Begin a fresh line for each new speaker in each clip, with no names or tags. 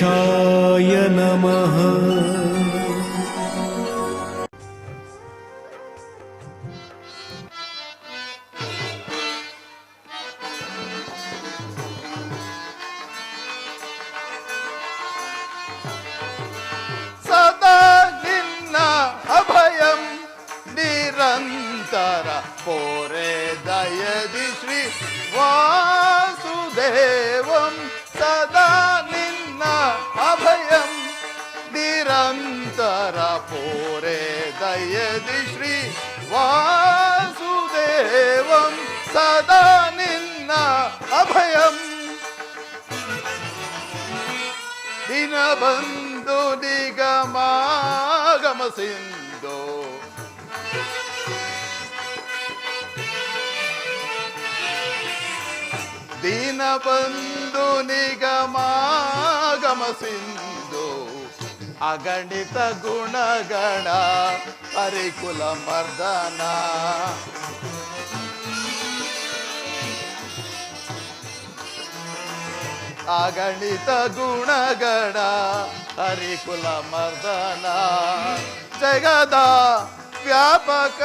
गणेशाय नमः।
सदा निन्न अभयं निरंतर पोरे दयदि श्री वासुदेवं सदा निन्न अभयं निरंतर पोरे दयदि श्री वासुदेवं सदा निन्न अभयं दीनबंधु निगमागम सिंधु दीनबंधु निगमागम सिंधु अगणित गुणगण हरिकुल मर्दन अगणित गुणगण हरिकुल मर्दन जगद व्यापक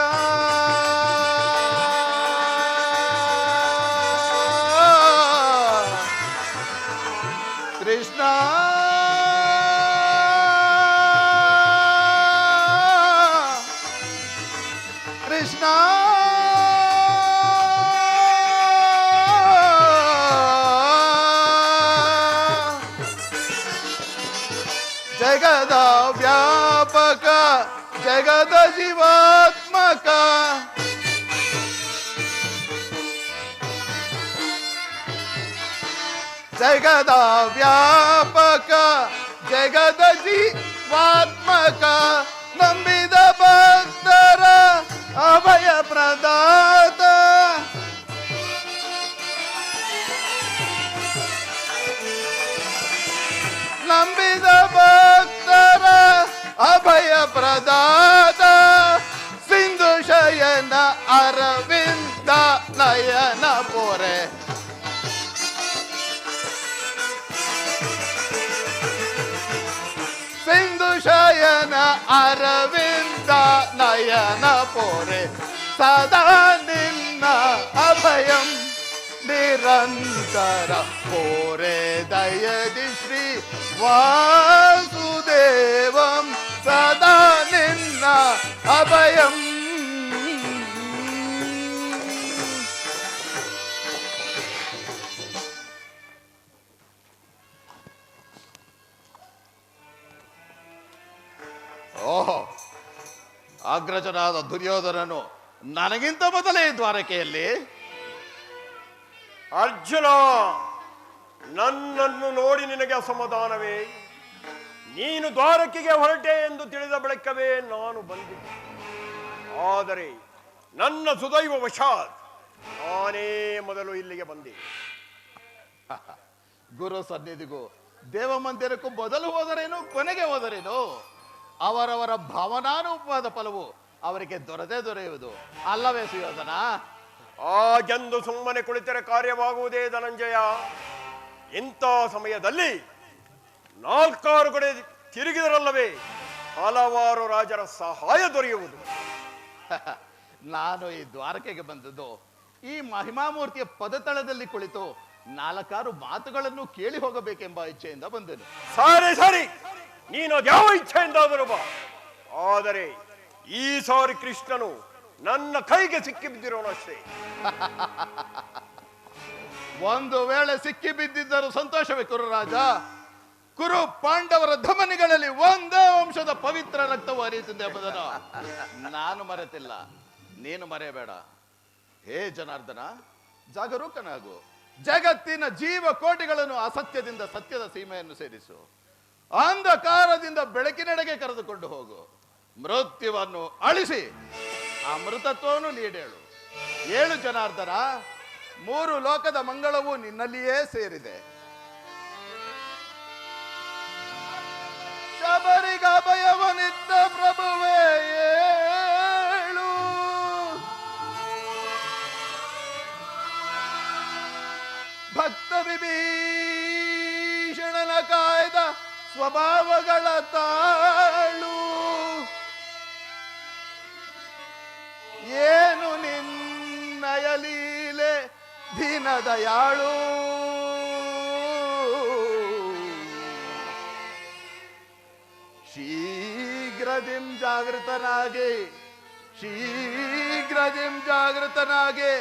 कृष्ण कृष्ण जगद व्यापक जगद जीवात्मक जगद व्यापक जगद जीवात्मक ನಂಬಿದ ಭಕ್ತರ ಅಭಯ ಪ್ರದಾತ ನಂಬಿದ ಭಕ್ತರ ಅಭಯ ಪ್ರದಾತ ಸಿಂಧು ಶಯನ ಅರವಿಂದ ನಯನ ಪೊರೆ ಸಿಂಧು ಶಯನ ಅರವಿಂದ ನಯನ ಪೊರೆ ಸದಾ ನಿನ್ನ ಅಭಯಂ ನಿರಂತರ ಪೋರೆ ದಯದಿ ಶ್ರೀ ವಾಸುದೇವಂ ಸದಾ ನಿನ್ನ ಅಭಯಂ ಓಹೋ, ಅಗ್ರಜನಾದ ದುರ್ಯೋಧನನು ನನಗಿಂತ ಮೊದಲೇ ದ್ವಾರಕೆಯಲ್ಲಿ.
ಅರ್ಜುನ, ನನ್ನನ್ನು ನೋಡಿ ನಿನಗೆ ಅಸಮಾಧಾನವೇ? ನೀನು ದ್ವಾರಕೆಗೆ ಹೊರಟೆ ಎಂದು ತಿಳಿದ ಬಳಿಕವೇ ನಾನು ಬಂದಿದ್ದೆ. ಆದರೆ ನನ್ನ ಸುದೈವ ವಶಾತ್ ನಾನೇ ಮೊದಲು ಇಲ್ಲಿಗೆ ಬಂದೆ.
ಗುರು ಸನ್ನಿಧಿಗೂ ದೇವ ಮಂದಿರಕ್ಕೂ ಮೊದಲು ಹೋದರೇನು ಕೊನೆಗೆ ಹೋದರೇನು ಅವರವರ ಭಾವನಾನುಪದ ಫಲವು ಅವರಿಗೆ ದೊರೆಯುವುದು ಅಲ್ಲವೇ ಸುಯೋಧನ?
ಹಾಗೆಂದು ಸುಮ್ಮನೆ ಕುಳಿತರೆ ಕಾರ್ಯವಾಗುವುದೇ ಧನಂಜಯ? ಇಂಥ ಸಮಯದಲ್ಲಿ 4 ಕಡೆ ತಿರುಗಿದರಲ್ಲವೇ ಹಲವಾರು ರಾಜರ ಸಹಾಯ ದೊರೆಯುವುದು.
ನಾನು ಈ ದ್ವಾರಕೆಗೆ ಬಂದದ್ದು ಈ ಮಹಿಮಾಮೂರ್ತಿಯ ಪದತಳದಲ್ಲಿ ಕುಳಿತು 4 ಮಾತುಗಳನ್ನು ಕೇಳಿ ಹೋಗಬೇಕೆಂಬ ಇಚ್ಛೆಯಿಂದ ಬಂದೆನು.
ಸರಿ, ನೀನು ಅದ್ಯಾವ ಇಚ್ಛೆಯಿಂದಾದರೂ ಬಾ. ಆದರೆ ಈ ಸಾರಿ ಕೃಷ್ಣನು ನನ್ನ ಕೈಗೆ ಸಿಕ್ಕಿ ಬಿದ್ದಿರೋನಷ್ಟೇ.
ಒಂದು ವೇಳೆ ಸಿಕ್ಕಿ ಬಿದ್ದಿದ್ದರೂ ಸಂತೋಷವೇ ಕುರುರಾಜ. ಕುರು ಪಾಂಡವರ ಧಮನಿಗಳಲ್ಲಿ ಒಂದೇ ವಂಶದ ಪವಿತ್ರ ರಕ್ತವು ಹರಿಯುತ್ತಿದೆ ಎಂಬುದನ್ನು ನಾನು ಮರೆತಿಲ್ಲ, ನೀನು ಮರೆಯಬೇಡ. ಹೇ ಜನಾರ್ದನ, ಜಾಗರೂಕನಾಗು. ಜಗತ್ತಿನ ಜೀವ ಕೋಟಿಗಳನ್ನು ಅಸತ್ಯದಿಂದ ಸತ್ಯದ ಸೀಮೆಯನ್ನು ಸೇರಿಸು. ಅಂಧಕಾರದಿಂದ ಬೆಳಕಿನೆಡೆಗೆ ಕರೆದುಕೊಂಡು ಹೋಗು. ಮೃತ್ಯುವನ್ನು ಅಳಿಸಿ ಅಮೃತತ್ವವನ್ನು ನೀಡೇಳು. ಏಳು ಜನಾರ್ದನ, 3 ಲೋಕದ ಮಂಗಳವು ನಿನ್ನಲ್ಲಿಯೇ ಸೇರಿದೆ. ಶಬರಿಗ ಭಯವನಿದ್ದ ಪ್ರಭುವೇ ಏಳು. ಭಕ್ತ ವಿಭೀಷಣನ ಕಾಯ್ದ ಸ್ವಭಾವಗಳ ತಾಳು ಏನು ನಿನ್ನಯ ಲೀಲೆ ದೀನದಯಾಳು ಶೀಘ್ರದಿಂ ಜಾಗೃತನಾಗಿ ಶೀಘ್ರದಿಂ ಜಾಗೃತನಾಗಿ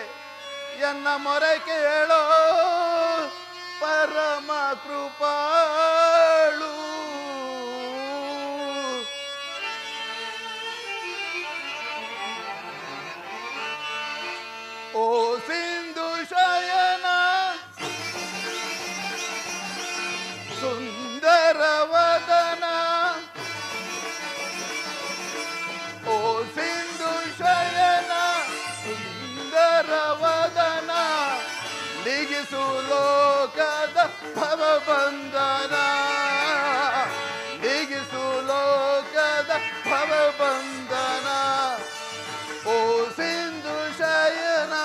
ಎನ್ನ ಮೊರೆ ಕೇಳೋ ಪರಮ ಕೃಪಾಳು ಓ ಸಿಂಧು ಶಯನ ಸುಂದರ ವದನ ಓ ಸಿಂಧು ಶಯನ ಸುಂದರ ವದನ ನಿಗಿಸು ಲೋಕದ ಭವಬಂಧನ ನಿಗಿಸು ಲೋಕದ ಭವಬಂಧನ ಓ ಸಿಂಧು ಶಯನ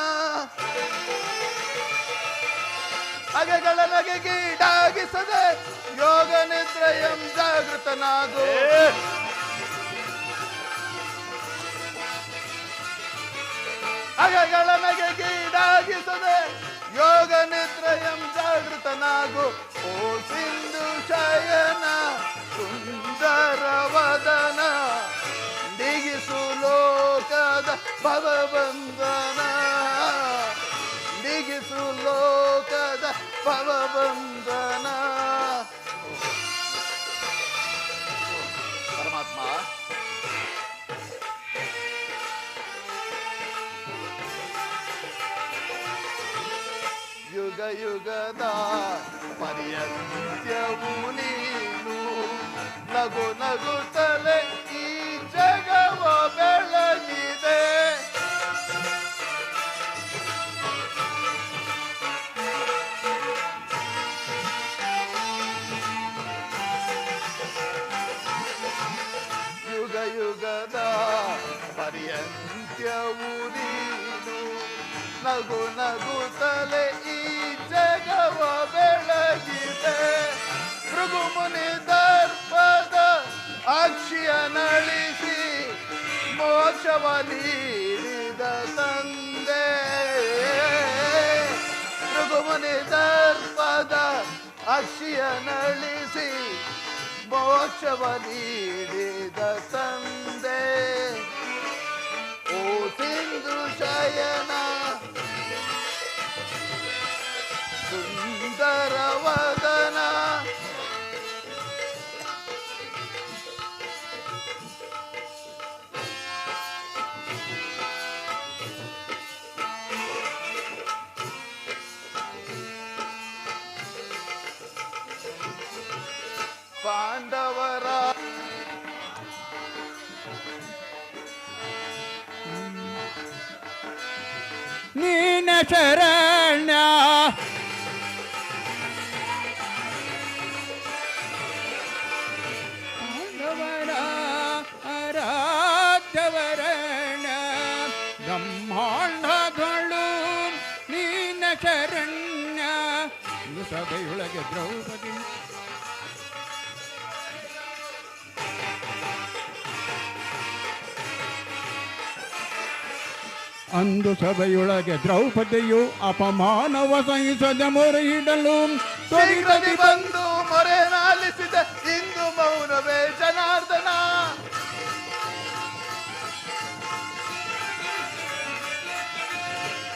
ಅಗೆಗಳ ನಗೆಗೀಡಾಗಿಸದೆ ಯೋಗ ನಿದ್ರೆಯಂ ಜಾಗೃತನಾಗು ಅಗೆಗಳ ನಗೆಗೀಡಾಗಿಸದೆ ಯೋಗ ನಿದ್ರೆಯಂ ಜಾಗೃತನಾಗು ಓ ಸಿಂಧು ಶಯನ ಸುಂದರ ವದನ ನಿಗಿಸು ಲೋಕದ ಭವಬಂಧನ ನಿಗಿಸು ಲೋಕದ ಭವಬಂಧನ ಪರಮಾತ್ಮ ಯುಗ ಯುಗದ ಪರ್ಯಂತ್ಯವು ನೀನು ನಗು ನಗುತ್ತಲೇ ಈ ಜಗವ ಬೆಳಗಿದೆ ಯುಗ ಯುಗದ ಪರ್ಯಂತ್ಯವು ನೀನು ನಗು ನಗುತ್ತಲೇ ಈ ಜಗವ ಬೆಳಗಿದೆ ಭೃಗುಮುನಿ ದರ್ಪದ ಅಕ್ಷಿಯ ನಳಿಸಿ ಮೋಕ್ಷವ ನೀಡಿದ ತಂದೆ ಭೃಗುಮುನಿ ದರ್ಪದ ಅಕ್ಷಿಯ ನಳಿಸಿ ಮೋಕ್ಷವ ನೀಡಿದ ತಂದೆ ಓ ಸಿಂಧು ಶಯನ ಸುಂದರ ವದನ ಪಾಂಡವರ
ನೀನ ಶರಣ್ಯ ಪಾಂಡವರ ಆರಾಧ್ಯವರಣ ಬ್ರಹ್ಮಾಂಡಗಳು ನೀನ ಶರಣ್ಯ ಸಭೆಯೊಳಗೆ ದ್ರೌಪದಿ ಅಂದು ಸಭೆಯೊಳಗೆ ದ್ರೌಪದಿಯು ಅಪಮಾನವ ಸಹಿಸದ ಮೊರೆಯಿಡಲು
ಶೀಘ್ರದಿ ಬಂದು ಮೊರೆನಾಲಿಸಿದ ಇಂದು ಮೌನವೇ ಜನಾರ್ದನ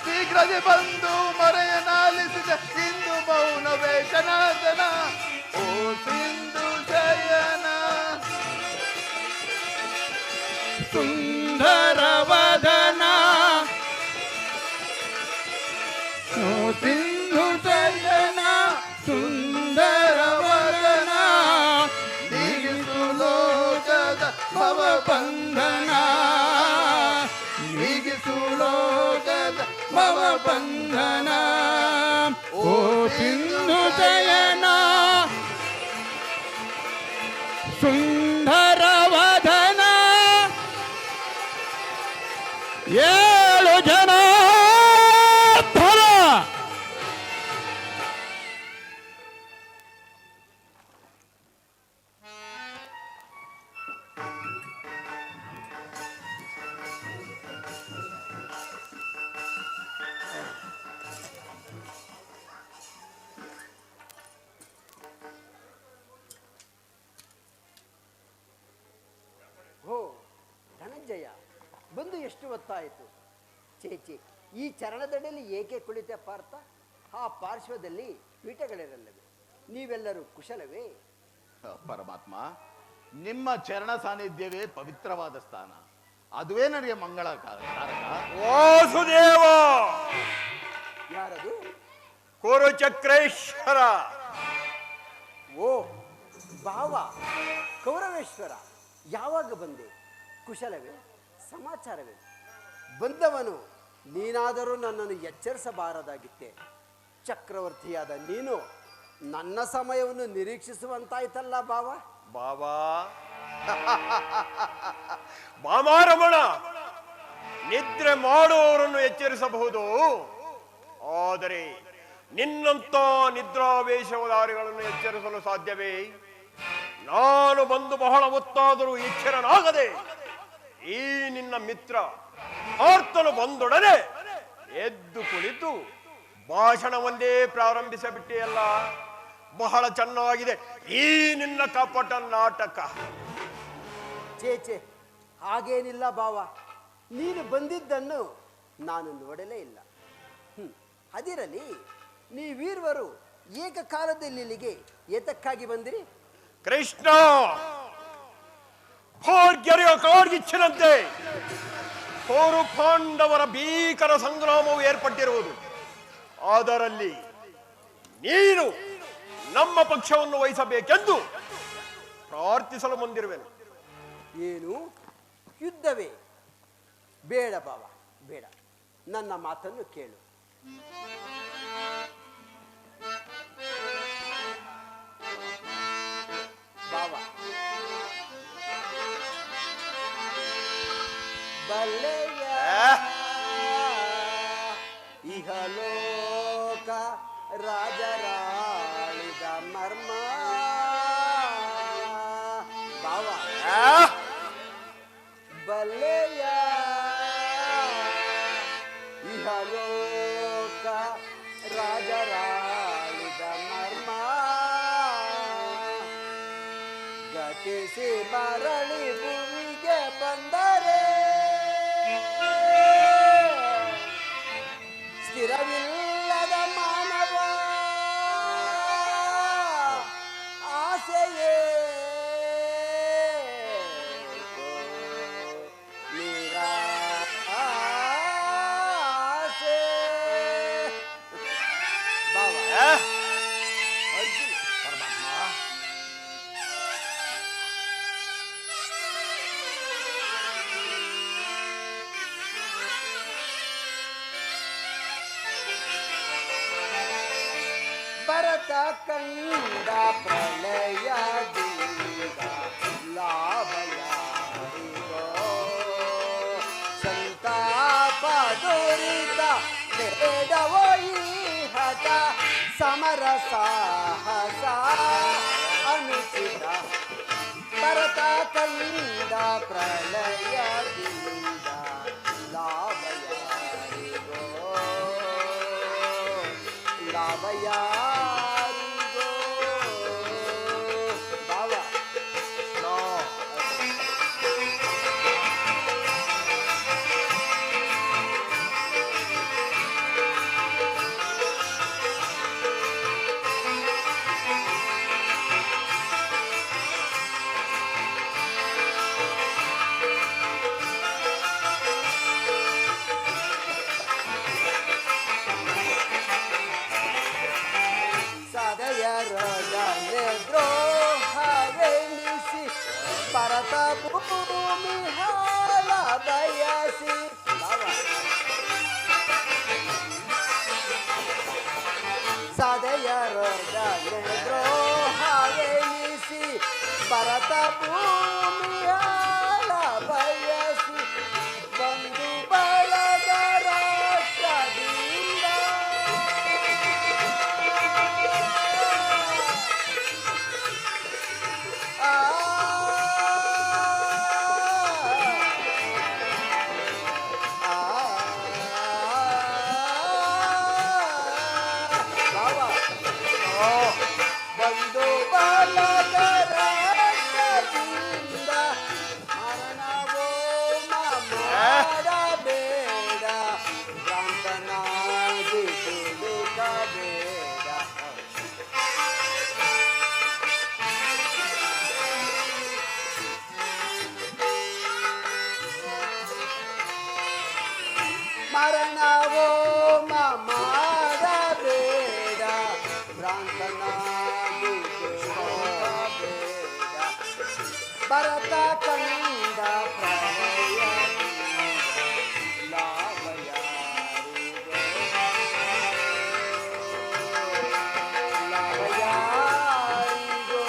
ಶೀಘ್ರದಿ ಬಂದು ಮೊರೆಯನಾಲಿಸಿದ ಇಂದು ಮೌನವೇ ಜನಾರ್ದನ ಓ ಸಿಂಧು ಶಯನ
ಸುಂದರ ವದನ ಸಿಂಧು ಶಯನ ಸುಂದರ ವದನ
ನೀಗಿಸು ಲೋಕದ ಭವಬಂಧನ
ನೀಗಿಸು ಲೋಕದ ಭವಬಂಧನ ಓ ಸಿಂಧು ಶಯನ ಸುಂದರ ವದನ ಏಳು ಜನ
ಎಷ್ಟು ಹೊತ್ತಾಯಿತು? ಚೇಚೆ, ಈ ಚರಣದಡಿಯಲ್ಲಿ ಏಕೆ ಕುಳಿತೆ ಪಾರ್ಥ? ಆ ಪಾರ್ಶ್ವದಲ್ಲಿ ಪೀಠಗಳಿರಲ್ಲವೇ? ನೀವೆಲ್ಲರೂ ಕುಶಲವೇ?
ಪರಮಾತ್ಮ, ನಿಮ್ಮ ಚರಣ ಸಾನ್ನಿಧ್ಯವೇ ಪವಿತ್ರವಾದ ಸ್ಥಾನ. ಅದುವೇ ನನಗೆ ಮಂಗಳ ಕಾರಕ.
ವಾಸುದೇವ,
ಯಾರದು?
ಕುರುಚಕ್ರೇಶ್ವರ.
ಓ ಭಾವ ಕೌರವೇಶ್ವರ, ಯಾವಾಗ ಬಂದೆ? ಕುಶಲವೇ? ಸಮಾಚಾರವೇ? ಬಂದವನು ನೀನಾದರೂ ನನ್ನನ್ನು ಎಚ್ಚರಿಸಬಾರದಾಗಿತ್ತೆ. ಚಕ್ರವರ್ತಿಯಾದ ನೀನು ನನ್ನ ಸಮಯವನ್ನು ನಿರೀಕ್ಷಿಸುವಂತಾಯ್ತಲ್ಲ ಭಾವ.
ಬಾಬಾ ಬಾಮಾರಮಣ, ನಿದ್ರೆ ಮಾಡುವವರನ್ನು ಎಚ್ಚರಿಸಬಹುದು, ಆದರೆ ನಿನ್ನಂತ ನಿದ್ರಾವೇಶವಧಾರಿಗಳನ್ನು ಎಚ್ಚರಿಸಲು ಸಾಧ್ಯವೇ? ನಾನು ಬಂದು ಬಹಳ ಹೊತ್ತಾದರೂ ಎಚ್ಚರನಾಗದೆ ಈ ನಿನ್ನ ಮಿತ್ರ ಪಾರ್ಥನು ಬಂದೊಡನೆ ಎದ್ದು ಕುಳಿತು ಭಾಷಣವನ್ನೇ ಪ್ರಾರಂಭಿಸಿಬಿಟ್ಟಿಯಲ್ಲ. ಬಹಳ ಚೆನ್ನಾಗಿದೆ ಈ ನಿನ್ನ ಕಪಟ ನಾಟಕ.
ಚೇಚೆ, ಹಾಗೇನಿಲ್ಲ ಭಾವ. ನೀನು ಬಂದಿದ್ದನ್ನು ನಾನು ನೋಡಲೇ ಇಲ್ಲ. ಅದಿರಲಿ, ನೀವೀರ್ವರು ಏಕಕಾಲದಲ್ಲಿ ಇಲ್ಲಿಗೆ ಏತಕ್ಕಾಗಿ ಬಂದಿರಿ?
ಕೃಷ್ಣ ಭಾಗ್ಯರೆಯ ಕಾಡ್ಗಿಚ್ಚಿನಂತೆ ಕೌರು ಪಾಂಡವರ ಭೀಕರ ಸಂಗ್ರಾಮವು ಏರ್ಪಟ್ಟಿರುವುದು. ಅದರಲ್ಲಿ ನೀನು ನಮ್ಮ ಪಕ್ಷವನ್ನು ವಹಿಸಬೇಕೆಂದು ಪ್ರಾರ್ಥಿಸಲು ಬಂದಿರುವೆನು.
ಏನು ಯುದ್ಧವೇ? ಬೇಡ ಭಾವ, ಬೇಡ. ನನ್ನ ಮಾತನ್ನು ಕೇಳು. ಭಾವ, ಬಲ್ಲೆಯ ಇಹಲೋಕ ರಾಜರಾಳಿದ ಮರ್ಮ. ಭಾವ, ಬಲ್ಲೆಯ ಇಹಲೋಕ ರಾಜರಾಳಿದ ಮರ್ಮ. ಗತಿಸಿ ಮರಳಿ ಭೂಮಿಗೆ ಬಂದರೆ ಸ್ಥಿರವಿಲ್ಲದ ಮಾನವ ಆಸೆಯೇ ನಿರಾಸೆ. ಭಾವ, ಅರ್ಜುನ,
ಪರಮಾತ್ಮ,
ಭರತ ಕಂಡ ಪ್ರಳಯದಿಂದ ಲಾಭ ಯಾರಿಗೋ? ಸಂತಾಪ ದುರಿತ ಬೇಡವೋ ಈ ಹಠ, ಸಮರ ಸಾಹಸ ಅನುಚಿತ. ಭರತ ಕಂಡ ಪ್ರಳಯದಿಂದ ಲಾಭ ಯಾರಿಗೋ? ಲಾಭ ಯಾರಿಗೋ? ಭಾವ, ಸದಯರೊಡನೆ ದ್ರೋಹವೆಣಿಸಿ ಭರತ ಭೂಮಿ ಹಾಳ ಬಯಸಿ. ಸದಯರೊಡನೆ ದ್ರೋಹವೆಣಿಸಿ ಭರತ ಭೂಮಿ ಹಾಳ ಬಯಸಿ ಬಂಧು ಬಳಗ ರಾಷ್ಟ್ರದಿಂದ ಬಂದು ಬಾಲಕರ ಭರತ ಕಂಡ ಪ್ರಳಯ ಲಾಭ ಯಾರಿಗೋ? ಲಾಭ ಯಾರಿಗೋ?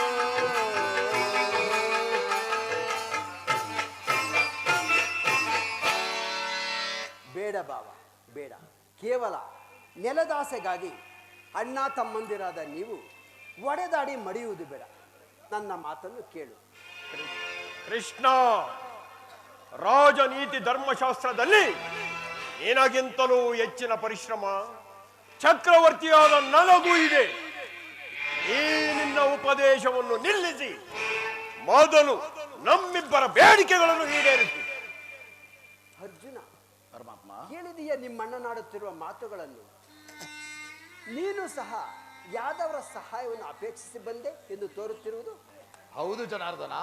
ಬೇಡ ಬಾವ, ಬೇಡ. ಕೇವಲ ನೆಲದಾಸೆಗಾಗಿ ಅಣ್ಣ ತಮ್ಮಂದಿರಾದ ನೀವು ಒಡೆದಾಡಿ ಮಡಿಯುವುದು ಬೇಡ. ನನ್ನ ಮಾತನ್ನು ಕೇಳು.
ಕೃಷ್ಣ, ರಾಜನೀತಿ ಧರ್ಮಶಾಸ್ತ್ರದಲ್ಲಿ ನಿನಗಿಂತಲೂ ಹೆಚ್ಚಿನ ಪರಿಶ್ರಮ ಚಕ್ರವರ್ತಿಯಾದ ನನಗೂ ಇದೆ. ಈ ನಿನ್ನ ಉಪದೇಶವನ್ನು ನಿಲ್ಲಿಸಿ ಮೊದಲು ನಮ್ಮಿಬ್ಬರ ಬೇಡಿಕೆಗಳನ್ನು ಈಡೇರಿಸಿ.
ಅರ್ಜುನ,
ಪರಮಾತ್ಮ,
ಕೇಳಿದೀಯ ನಿಮ್ಮಣ್ಣನಾಡುತ್ತಿರುವ ಮಾತುಗಳನ್ನು? ನೀನು ಸಹ ಯಾದವರ ಸಹಾಯವನ್ನು ಅಪೇಕ್ಷಿಸಿ ಬಂದೆ ಎಂದು ತೋರುತ್ತಿರುವುದು?
ಹೌದು ಜನಾರ್ದನ,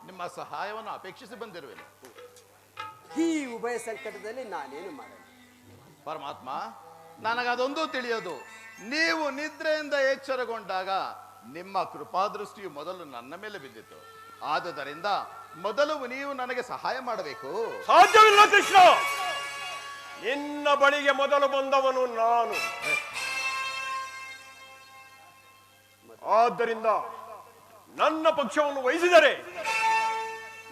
ನಿಮ್ಮ ಸಹಾಯವನ್ನು ಅಪೇಕ್ಷಿಸಿ ಬಂದಿರುವೆನು.
ಈ ಉಭಯ ಸಂಕಟದಲ್ಲಿ ನಾನೇನು ಮಾಡಲಿ?
ಪರಮಾತ್ಮ, ನನಗದೊಂದು ತಿಳಿಯೋದು, ನೀವು ನಿದ್ರೆಯಿಂದ ಎಚ್ಚರಗೊಂಡಾಗ ನಿಮ್ಮ ಕೃಪಾದೃಷ್ಟಿಯು ಮೊದಲು ನನ್ನ ಮೇಲೆ ಬಿದ್ದಿತು. ಆದುದರಿಂದ ಮೊದಲು ನೀವು ನನಗೆ ಸಹಾಯ ಮಾಡಬೇಕು.
ಸಾಧ್ಯವಿಲ್ಲ ಕೃಷ್ಣ, ನಿನ್ನ ಬಳಿಗೆ ಮೊದಲು ಬಂದವನು ನಾನು. ಆದ್ದರಿಂದ ನನ್ನ ಪಕ್ಷವನ್ನು ವಹಿಸಿದರೆ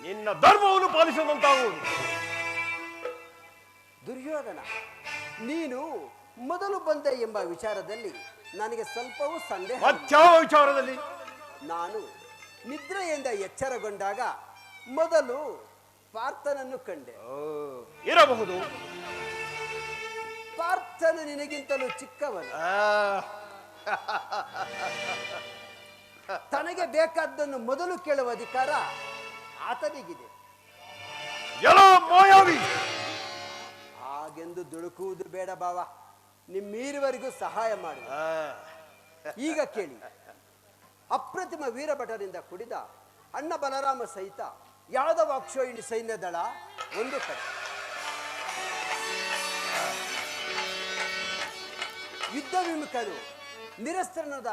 ನಿನ್ನ ಧರ್ಮವನ್ನು ಪಾಲಿಸುವಂತಾಗುವುದು.
ದುರ್ಯೋಧನ, ನೀನು ಮೊದಲು ಬಂದೆ ಎಂಬ ವಿಚಾರದಲ್ಲಿ ನನಗೆ ಸ್ವಲ್ಪವೂ ಸಂದೇಹ.
ಮತ್ಯಾವ ವಿಚಾರದಲ್ಲಿ?
ನಾನು ನಿದ್ರೆಯಿಂದ ಎಚ್ಚರಗೊಂಡಾಗ ಮೊದಲು ಪಾರ್ಥನನ್ನು ಕಂಡೆ.
ಇರಬಹುದು.
ಪಾರ್ಥನು ನಿನಗಿಂತಲೂ ಚಿಕ್ಕವನು. ತನಗೆ ಬೇಕಾದ್ದನ್ನು ಮೊದಲು ಕೇಳುವ ಅಧಿಕಾರ ಆತನಿಗಿದೆ.
ಎಲ್ಲ ಮಾಯಾವಿ.
ಹಾಗೆಂದು ದುಡುಕುವುದು ಬೇಡ ಬಾವ. ನಿಮ್ಮೀರುವರೆಗೂ ಸಹಾಯ ಮಾಡಿ. ಈಗ ಕೇಳಿ, ಅಪ್ರತಿಮ ವೀರಭಟರಿಂದ ಕುಡಿದ ಅಣ್ಣ ಬಲರಾಮ ಸಹಿತ ಯಾದವ ಅಕ್ಷೋಹಿಣಿ ಸೈನ್ಯ ದಳ ಒಂದು ಕಡೆ, ಯುದ್ಧ ವಿಮುಖನು ನಿರಸ್ತ್ರನಾದ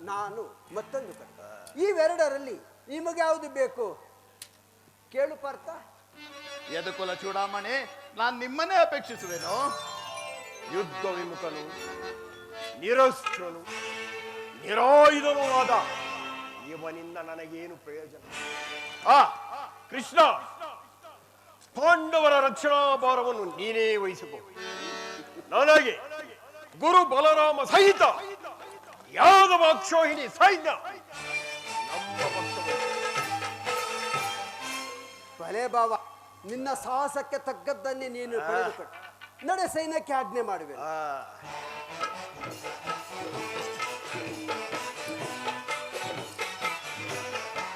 ನಾನು ಮತ್ತೊಂದು ಕಡೆ. ಇವೆರಡರಲ್ಲಿ ನಿಮಗೆ ಯಾವುದು ಬೇಕು ಕೇಳು ಪಾರ್ಥ.
ಯದುಕುಲ ಚೂಡಾಮಣಿ, ನಾನು ನಿಮ್ಮನ್ನೇ ಅಪೇಕ್ಷಿಸುವೆನು.
ಯುದ್ಧ ವಿಮುಖನು, ನಿರಸ್ತ್ರನು, ನಿರಾಯುಧನೂ ಆದ ಇವನಿಂದ ನನಗೇನು ಪ್ರಯೋಜನ? ಕೃಷ್ಣ, ಪಾಂಡವರ ರಕ್ಷಣಾ ಭಾರವನ್ನು ನೀನೇ ವಹಿಸಿಕೊ. ನನಗೆ ಗುರು ಬಲರಾಮ ಸಹಿತ ಯಾದವ ಅಕ್ಷೋಹಿಣಿ ಸೈನ್ಯ ನಮ್ಮ ಪಕ್ಷವು.
ಭಲೇ ಬಾವ, ನಿನ್ನ ಸಾಹಸಕ್ಕೆ ತಗ್ಗದ್ದನ್ನೇ ನೀನು ಪಡೆದುಕೊಂಡು ನಡೆ, ಸೈನ್ಯಕ್ಕೆ ಆಜ್ಞೆ ಮಾಡುವೆ.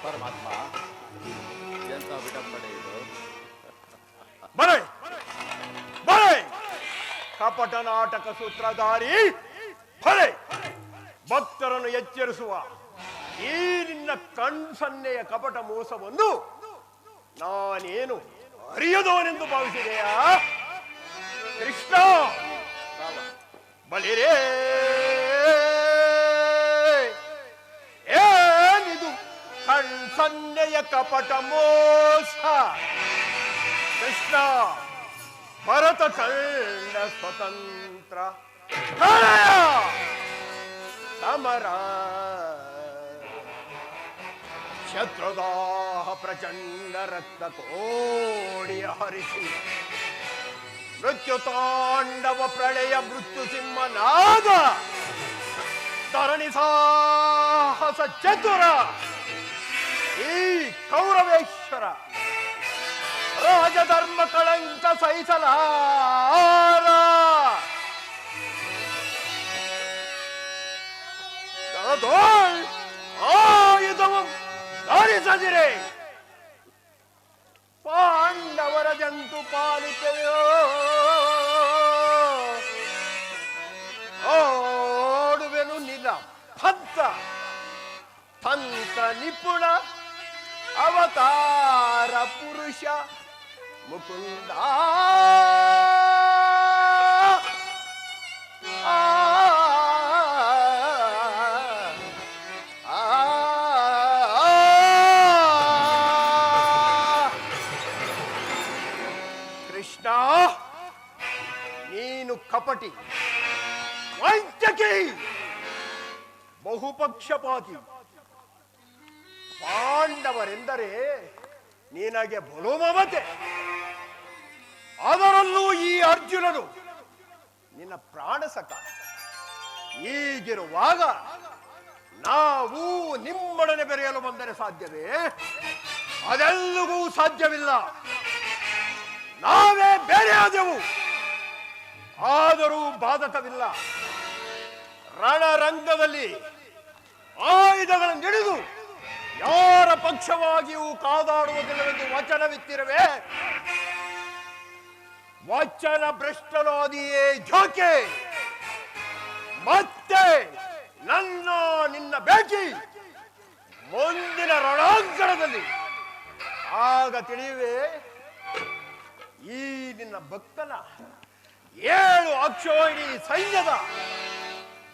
ಪರಮಾತ್ಮ, ಎಂತ ವಿಡಂಬನೆ ಇದು.
ಬರೆ ಬರೆ ಕಪಟ ನಾಟಕ ಸೂತ್ರಧಾರಿ, ಬರೆ ಭಕ್ತರನ್ನು ಎಚ್ಚರಿಸುವ ಈ ನಿನ್ನ ಕಣ್ಸನ್ನೆಯ ಕಪಟ ಮೋಸವನ್ನು ನಾನೇನು ಅರಿಯದವನೆಂದು ಭಾವಿಸಿದೆಯಾ ಕೃಷ್ಣ? ಬಲಿರೇ, ಏನಿದು ಕಣ್ಸನ್ನೆಯ ಕಪಟ ಮೋಸ? ಕೃಷ್ಣ, ಭರತ ಕಂಡ ಸ್ವತಂತ್ರ ಪ್ರಳಯ ಸಮರ, ಶತ್ರುದಾಹ ಪ್ರಚಂಡ ರಕ್ತ ಕೋಡಿಯ ಹರಿಸಿ, ಮೃತ್ಯು ತಾಂಡವ ಪ್ರಳಯ ಮೃತ್ಯು ಸಿಂಹನಾದ, ಧರಣಿ ಸಾಹಸ ಚತುರ ಈ ಕೌರವೇಶ್ವರ, ರಾಜಧರ್ಮ ಕಳಂಕ ಸಹಿಸಲಾರ, ಆಯುಧವು ಧರಿಸದಿರೆ ಪಾಂಡವರ ಜಂತು ಪಾಲಿಕೆಯೋ, ಓಡುವೆನು ನಿಲ ಪಂಥ ತಂತ್ರ ನಿಪುಣ ಅವತಾರ ಪುರುಷ ಮುಕುಂದ. ವಂಚಕಿ, ಬಹುಪಕ್ಷಪಾತಿ. ಪಾಂಡವರೆಂದರೆ ನಿನಗೆ ಬಲು ಮಮತೆ. ಅದರಲ್ಲೂ ಈ ಅರ್ಜುನನು ನಿನ್ನ ಪ್ರಾಣಸಖ. ಹೀಗಿರುವಾಗ ನಾವು ನಿಮ್ಮೊಡನೆ ಬೆರೆಯಲು ಬಂದರೆ ಸಾಧ್ಯವೇ? ಅದೆಲ್ಲವೂ ಸಾಧ್ಯವಿಲ್ಲ. ನಾವೇ ಬೇರೆಯಾದೆವು, ಆದರೂ ಬಾಧಕವಿಲ್ಲ. ರಣರಂಗದಲ್ಲಿ ಆಯುಧಗಳನ್ನು ಹಿಡಿದು ಯಾರ ಪಕ್ಷವಾಗಿಯೂ ಕಾದಾಡುವುದಿಲ್ಲವೆಂದು ವಚನವಿತ್ತಿರುವೆ. ವಚನ ಭ್ರಷ್ಟನಾದಿಯೇ ಜೋಕೆ. ಮತ್ತೆ ನಿನ್ನ ಭೇಟಿ ಮುಂದಿನ ರಣಾಂಗಣದಲ್ಲಿ. ಆಗ ತಿಳಿಯುವೆ ಈ ನಿನ್ನ ಭಕ್ತನ 7 ಅಕ್ಷೋಹಿಣಿ ಸೈನ್ಯದ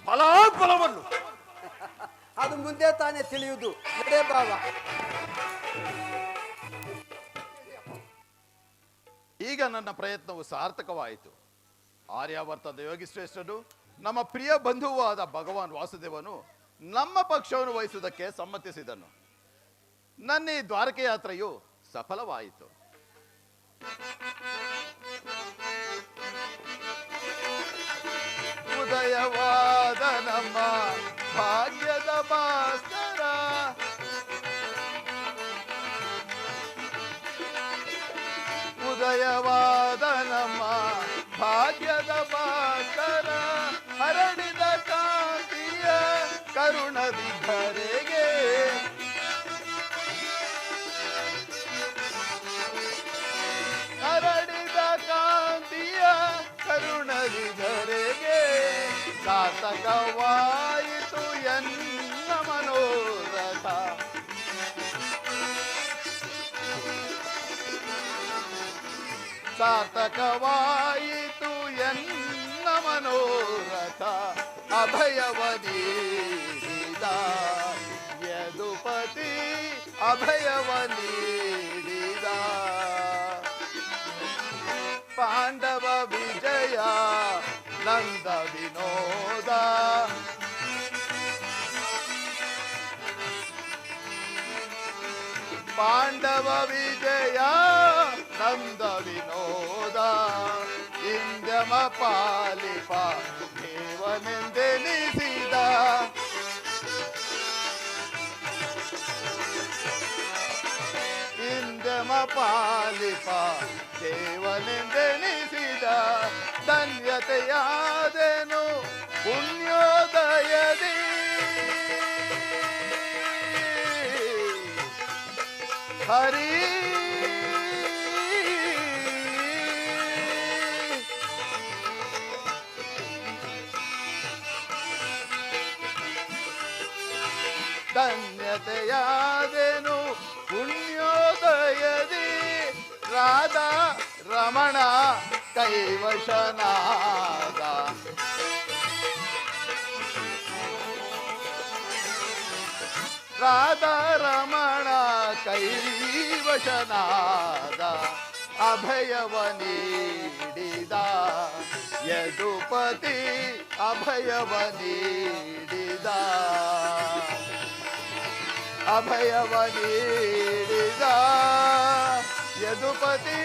ಫಲಾಫಲವನ್ನು.
ಅದು ಮುಂದೆ ತಾನೇ ತಿಳಿಯುವುದು. ನಡೆ ಬಾವ.
ಈಗ ನನ್ನ ಪ್ರಯತ್ನವು ಸಾರ್ಥಕವಾಯಿತು. ಆರ್ಯಾವರ್ತದ ಯೋಗಿಶ್ರೇಷ್ಠನು, ನಮ್ಮ ಪ್ರಿಯ ಬಂಧುವಾದ ಭಗವಾನ್ ವಾಸುದೇವನು ನಮ್ಮ ಪಕ್ಷವನ್ನು ವಹಿಸುವುದಕ್ಕೆ ಸಮ್ಮತಿಸಿದನು. ನನ್ನ ಈ ದ್ವಾರಕೆ ಯಾತ್ರೆಯು ಸಫಲವಾಯಿತು. ಉದಯವಾದ ನಮ್ಮ ಭಾಗ್ಯದ ಭಾಸ್ಕರ, ಉದಯವಾದ ನಮ್ಮ ಭಾಗ್ಯದ ಭಾಸ್ಕರ, ಹರಡಿದ ಕಾಂತಿಯ ಕರುಣದಿ ಧರೆಗೆ, ಹರಡಿದ ಕಾಂತಿಯ ಕರುಣದಿ ಧರೆಗೆ, ಸಾರ್ಥಕವಾಯಿತು ಎನ್ನ ಮನೋರಥ. ಸಾರ್ಥಕವಾಯಿತು ಎನ್ನ ಮನೋರಥ. ಅಭಯವ ನೀಡಿದ ಯದುಪತಿ, ಅಭಯವ ನೀಡಿದ ಪಾಂಡವ ವಿಜಯ ನಂದ ವಿನೋದ. ಪಾಂಡವ ವಿಜಯ ನಂದ ವಿನೋದ, ಇಂದ್ಯಮ ಪಾಲಿಪ ದೇವನೆಂದೆನಿಸಿದ. ಇಂದ್ಯಮ ಪಾಲಿಪ ದೇವನೆಂದೆನಿಸಿದ. ಧನ್ಯತೆಯಾದೆನು ಪುಣ್ಯೋದಯದಿ, ಹರಿ ಧನ್ಯತೆಯಾದೆನು ಪುಣ್ಯೋದಯದಿ. ರಾಧಾ ರಮಣ ಕೈವಶನಾದ, ರಾಧಾ ರಮಣ ಕೈವಶನಾದ. ಅಭಯವ ನೀಡಿದ ಯದುಪತಿ, ಅಭಯವ ನೀಡಿದ. ಅಭಯವ ನೀಡಿದ ಯದುಪತಿ,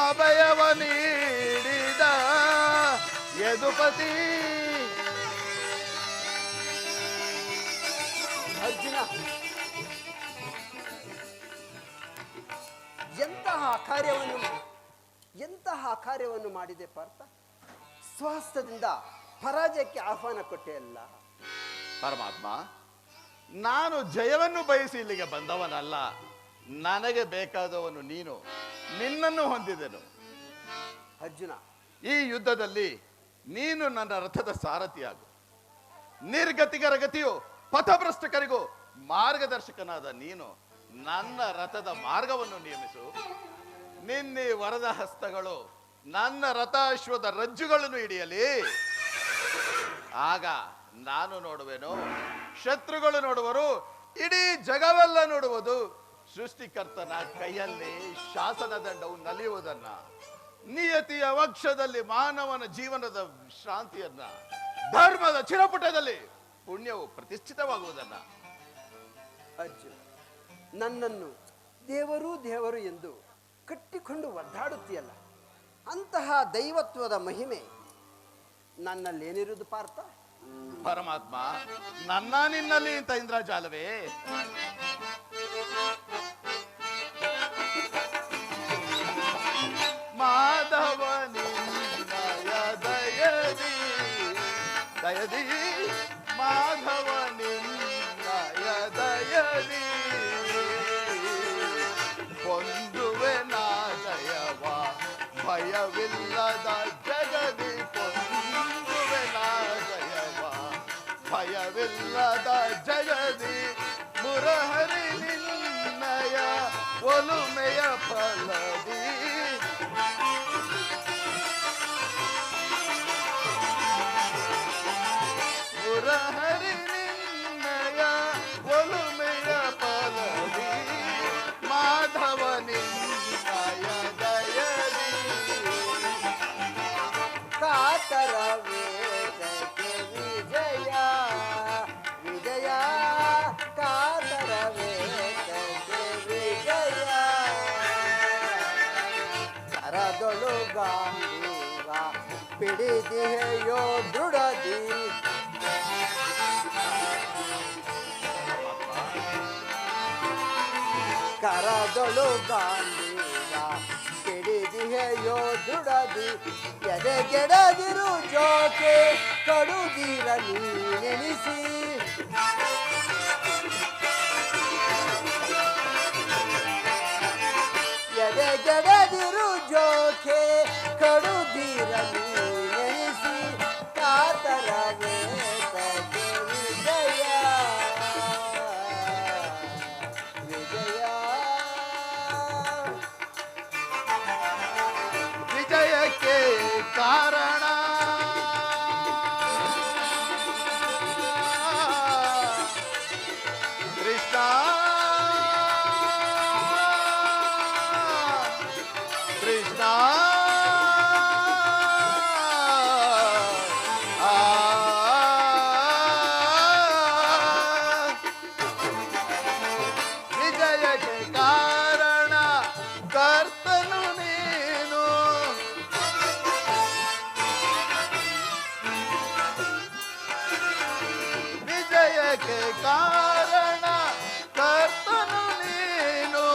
ಅಭಯವ ನೀಡಿದ ಯದುಪತಿ.
ಅರ್ಜುನ, ಎಂತಹ ಕಾರ್ಯವನ್ನು ಮಾಡಿದೆ ಪಾರ್ಥ. ಸ್ವಾಸ್ಥ್ಯದಿಂದ ಪರಾಜಯಕ್ಕೆ ಆಹ್ವಾನ ಕೊಟ್ಟೆಯಲ್ಲ.
ಪರಮಾತ್ಮ, ನಾನು ಜಯವನ್ನು ಬಯಸಿ ಇಲ್ಲಿಗೆ ಬಂದವನಲ್ಲ. ನನಗೆ ಬೇಕಾದವನು ನೀನು, ನಿನ್ನನ್ನು ಹೊಂದಿದೆನು.
ಅರ್ಜುನ,
ಈ ಯುದ್ಧದಲ್ಲಿ ನೀನು ನನ್ನ ರಥದ ಸಾರಥಿಯಾಗು. ನಿರ್ಗತಿಗರ ಗತಿಯು ಪಥಭ್ರಷ್ಟಕರಿಗೂ ಮಾರ್ಗದರ್ಶಕನಾದ ನೀನು ನನ್ನ ರಥದ ಮಾರ್ಗವನ್ನು ನಿಯಮಿಸು. ನಿನ್ನೆ ವರದ ಹಸ್ತಗಳು ನನ್ನ ರಥಾಶ್ವದ ರಜ್ಜುಗಳನ್ನು ಹಿಡಿಯಲಿ. ಆಗ ನಾನು ನೋಡುವೆನು, ಶತ್ರುಗಳು ನೋಡುವರು, ಇಡೀ ಜಗವೆಲ್ಲ ನೋಡುವುದು ಸೃಷ್ಟಿಕರ್ತನ ಕೈಯಲ್ಲಿ ಶಾಸನ ದಂಡವು ನಲಿಯುವುದನ್ನ, ನಿಯತಿಯ ವಕ್ಷದಲ್ಲಿ ಮಾನವನ ಜೀವನದ ಶಾಂತಿಯನ್ನ, ಲೋಕದ ಚಿರಪುಟದಲ್ಲಿ ಪುಣ್ಯವು ಪ್ರತಿಷ್ಠಿತವಾಗುವುದನ್ನ.
ಅರ್ಜುನ, ನನ್ನನ್ನು ದೇವರು ದೇವರು ಎಂದು ಕಟ್ಟಿಕೊಂಡು ಒದ್ದಾಡುತ್ತೀಯಲ್ಲ, ಅಂತಹ ದೈವತ್ವದ ಮಹಿಮೆ ನನ್ನಲ್ಲೇನಿರುವುದು ಪಾರ್ಥ?
ಪರಮಾತ್ಮ, ನನ್ನ ನಿನ್ನಲ್ಲಿ ಇಂಥ ಇಂದ್ರಜಾಲವೇ? ಮಾಧವ ನಿನ್ನಯ ದಯದಿ ದಯದಿ, ಮಾಧವ ನಿನ್ನಯ ದಯದಿ ಹೊಂದುವೆ ನಾ ಜಯವ, ಭಯವಿಲ್ಲದ ಜಗದಿ ಹೊಂದುವೆ ನಾ ಜಯವ, ಭಯವಿಲ್ಲದ ಜಗದಿ ಮುರಹರಿ ನಿನ್ನಯ ಒಲುಮೆಯ ಫಲದಿ. ಮುರಹರಿ ನಿನ್ನಯ ಒಲುಮೆಯ ಫಲದಿ, ಮಾಧವ ನಿನ್ನಯ ದಯದಿ
ಕಾತರ ವೇದಕ್ಕೆ ವಿಜಯ ವಿಜಯ, ಕಾತರ ವೇದಕ್ಕೆ ವಿಜಯ, ಕರದೊಳು ಗಾಂಧೀವ ಪಿಡಿದಿಯೋ ದೃಢದಿ. ಕರದೊಳು ಗಾಂಧೀವ ಪಿಡಿದಿಯೋ ದೃಢದಿ, ಎದೆಗೆಡದಿರು ಜೋಕೆ ಕಡುಗಿರ ನೀನೆನಿಸಿ. ಎದೆಗೆಡದಿರು ಜೋಕೆ ಕಡುಗಿರ ನೀನೆನಿಸಿ, ಕಾತರ ವೇದಕ್ಕೆ ವಿಜಯ ವಿಜಯ.
ವಿಜಯಕ್ಕೆ ಕಾರಣ ಕೃಷ್ಣ, ಕೃಷ್ಣ ವಿಜಯಕ್ಕೆ ಕಾರಣ ಕರ್ತನು ನೀನು. ವಿಜಯಕ್ಕೆ ಕಾರಣ ಕರ್ತನು ನೀನು,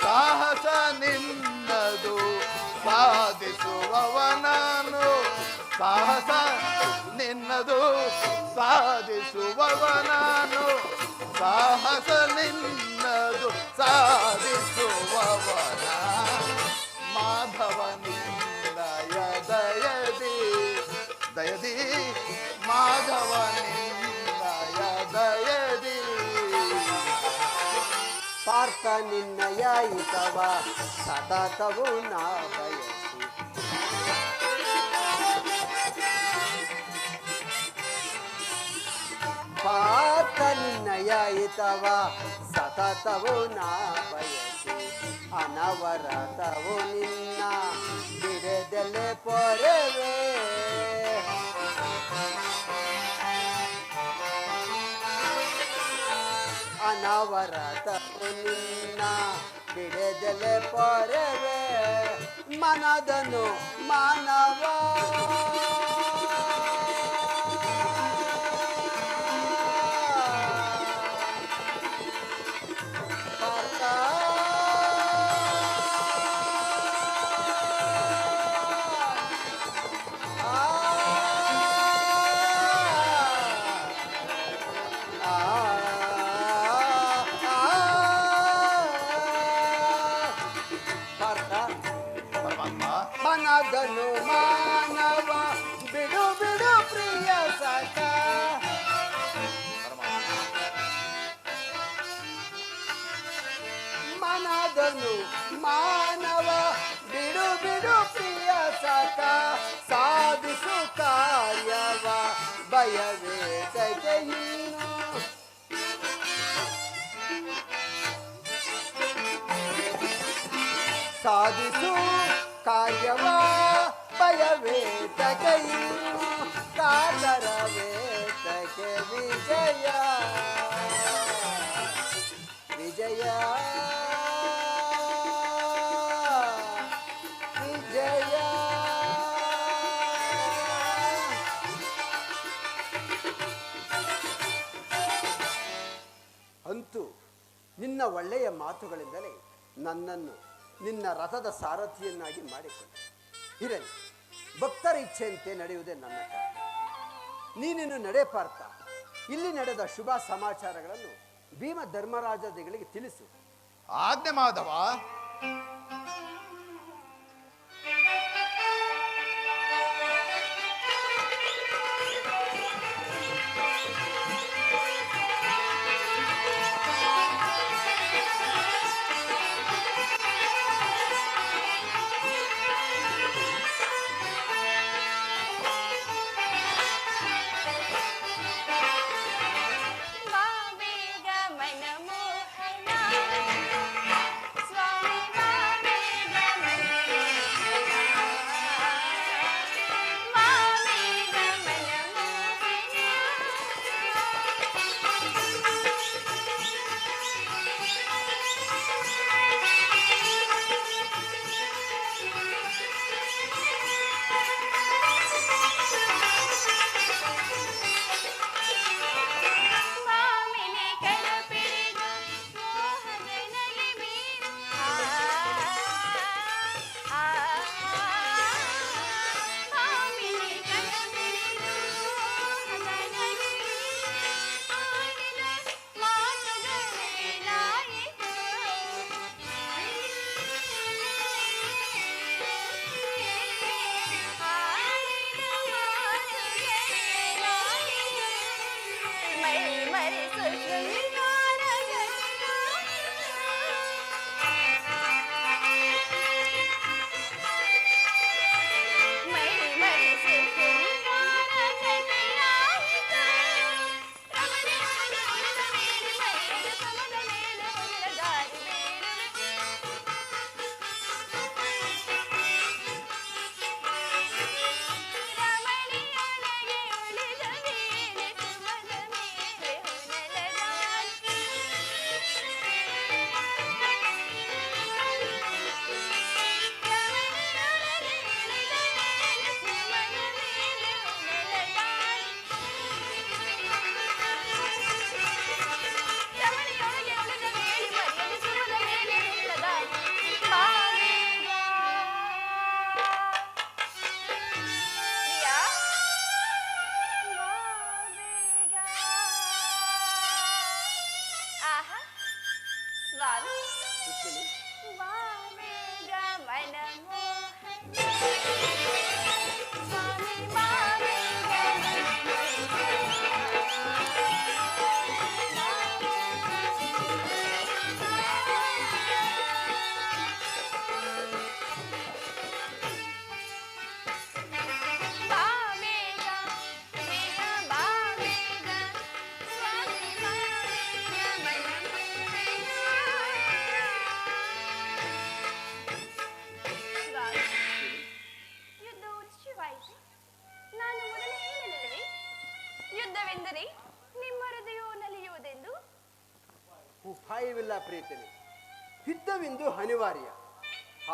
ಸಾಹಸ ನಿನ್ನದು ಸಾಧಿಸುವವನನು, ಸಾಹಸ ನಿನ್ನದು ಸಾಧಿಸುವವನನು, ಸಾಹಸ ನಿನ್ನದು ಸಾಧಿಸುವವನ. ಮಾಧವ ನಿನ್ನಯ ದಯದಿ ದಯದಿ, ಮಾಧವ ನಿನ್ನಯ ದಯದಿ
ಪಾರ್ಥ ನಿನ್ನಯ ಹಿತವ ಸತತವು ನಾ ಬಯಸಿ. ಪಾರ್ಥ ನಿನ್ನಯ ಹಿತವ ಸತತವು ನಾ ಬಯಸಿ, ಅನವರತವು ನಿನ್ನ ಬಿಡದೆಲೆ ಪೊರೆವೆ. ಅನವರತವು ನಿನ್ನ ಬಿಡದೆಲೆ ಪೊರೆವೆ, ಮನದನು ಮಾನವ ಪಾರ್ಥ.
ಪರಮಾತ್ಮ,
ಮನದನು ಮಾನವ ಬಿಡು ಬಿಡು ಪ್ರಿಯ ಸಖ. ಮನದನು ಮಾನವ ಬಿಡು ಬಿಡು ಪ್ರಿಯ ಸಖ, ಸಾಧಿಸು ಕಾರ್ಯವ ಭಯವೇ ತಗೆಯೀನು. ಸಾಧಿಸು ಕಾರ್ಯವ ಭಯವೇ ತಗೆಯೀನು, ಆತರವೇತಕ್ಕೆ ವಿಜಯ ವಿಜಯ ವಿಜಯ. ಅಂತೂ ನಿನ್ನ ಒಳ್ಳೆಯ ಮಾತುಗಳಿಂದಲೇ ನನ್ನನ್ನು ನಿನ್ನ ರಥದ ಸಾರಥಿಯನ್ನಾಗಿ ಮಾಡಿಕೊಂಡೆ. ಇರಲಿ, ಭಕ್ತರ ಇಚ್ಛೆಯಂತೆ ನಡೆಯುವುದೇ ನನ್ನ ಕಾರ್ಯ. ನೀನಿನ್ನು ನಡೆ ಪಾರ್ಥ. ಇಲ್ಲಿ ನಡೆದ ಶುಭ ಸಮಾಚಾರಗಳನ್ನು ಭೀಮ ಧರ್ಮರಾಜರಿಗೆ ತಿಳಿಸು.
ಆಜ್ಞೆ ಮಾಧವ.
ಯುದ್ಧವೆಂದರೆ ನಿಮ್ಮ ಹೃದಯ ನಲಿಯುವುದೆಂದು.
ಉಪಾಯವಿಲ್ಲ ಪ್ರೀತಮೆ, ಯುದ್ಧವೆಂದು ಅನಿವಾರ್ಯ.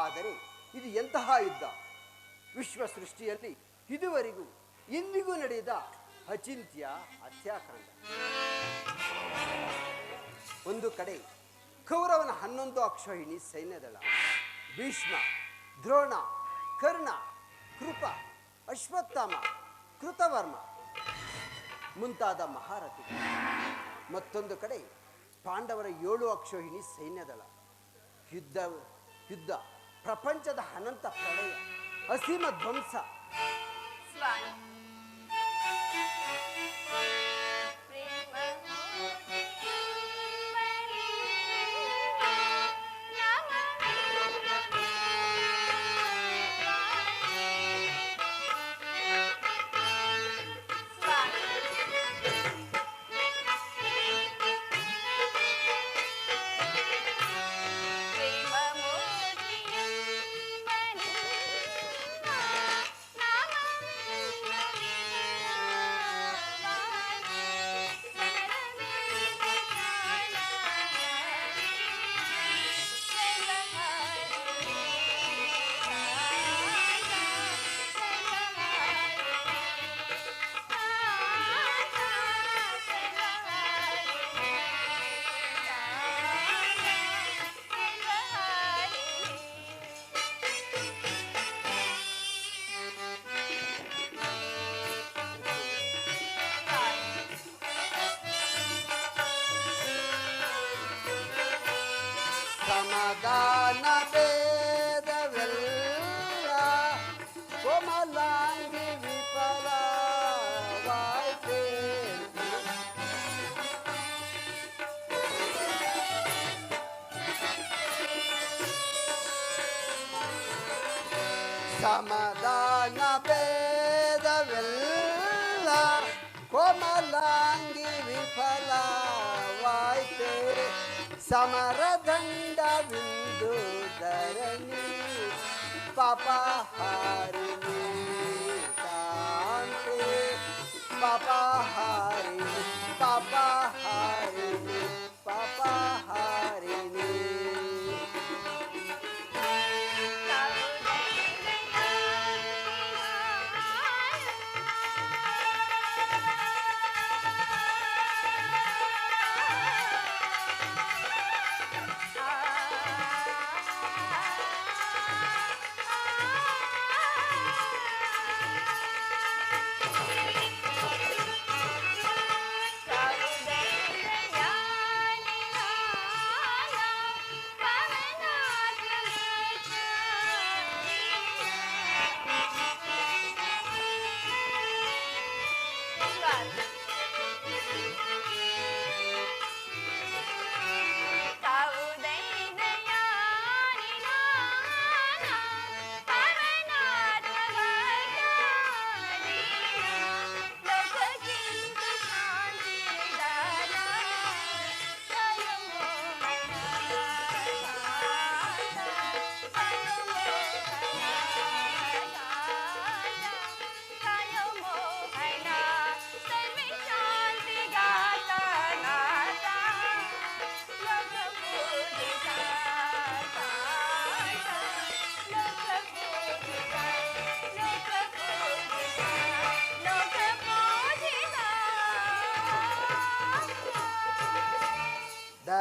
ಆದರೆ ಇದು ಎಂತಹ ಯುದ್ಧ? ವಿಶ್ವ ಸೃಷ್ಟಿಯಲ್ಲಿ ಇದುವರೆಗೂ ಎಂದಿಗೂ ನಡೆದ ಅಚಿಂತ್ಯ ಹತ್ಯಾಕಾಂಡ. ಒಂದು ಕಡೆ ಕೌರವನ 11 ಅಕ್ಷೋಹಿಣಿ ಸೈನ್ಯದಳ, ಭೀಷ್ಮ, ದ್ರೋಣ, ಕರ್ಣ, ಕೃಪ, ಅಶ್ವತ್ಥಾಮ, ಕೃತವರ್ಮ ಮುಂತಾದ ಮಹಾರಥಿಗಳು. ಮತ್ತೊಂದು ಕಡೆ ಪಾಂಡವರ 7 ಅಕ್ಷೋಹಿಣಿ ಸೈನ್ಯದಳ. ಯುದ್ಧ ಯುದ್ಧ ಪ್ರಪಂಚದ ಅನಂತ ಪ್ರಳಯ, ಅಸೀಮ ಧ್ವಂಸ.
ಸ್ವಾಮಿ,
ಸಮಾಧಾನ ಭೇದವೆಲ್ಲ ಕೋಮಲಾಂಗಿ ವಿಫಲವಾಯ್ತೆ ಸಮರದಂಡವಿಂದು ಧರಣಿ ಪಾಪಹಾರಿಣಿ ಕಾಂತೆ ಪಾಪಹಾರಿಣಿ ಪಾಪಹಾರಿಣಿ ಪಾಪಹಾರಿಣಿ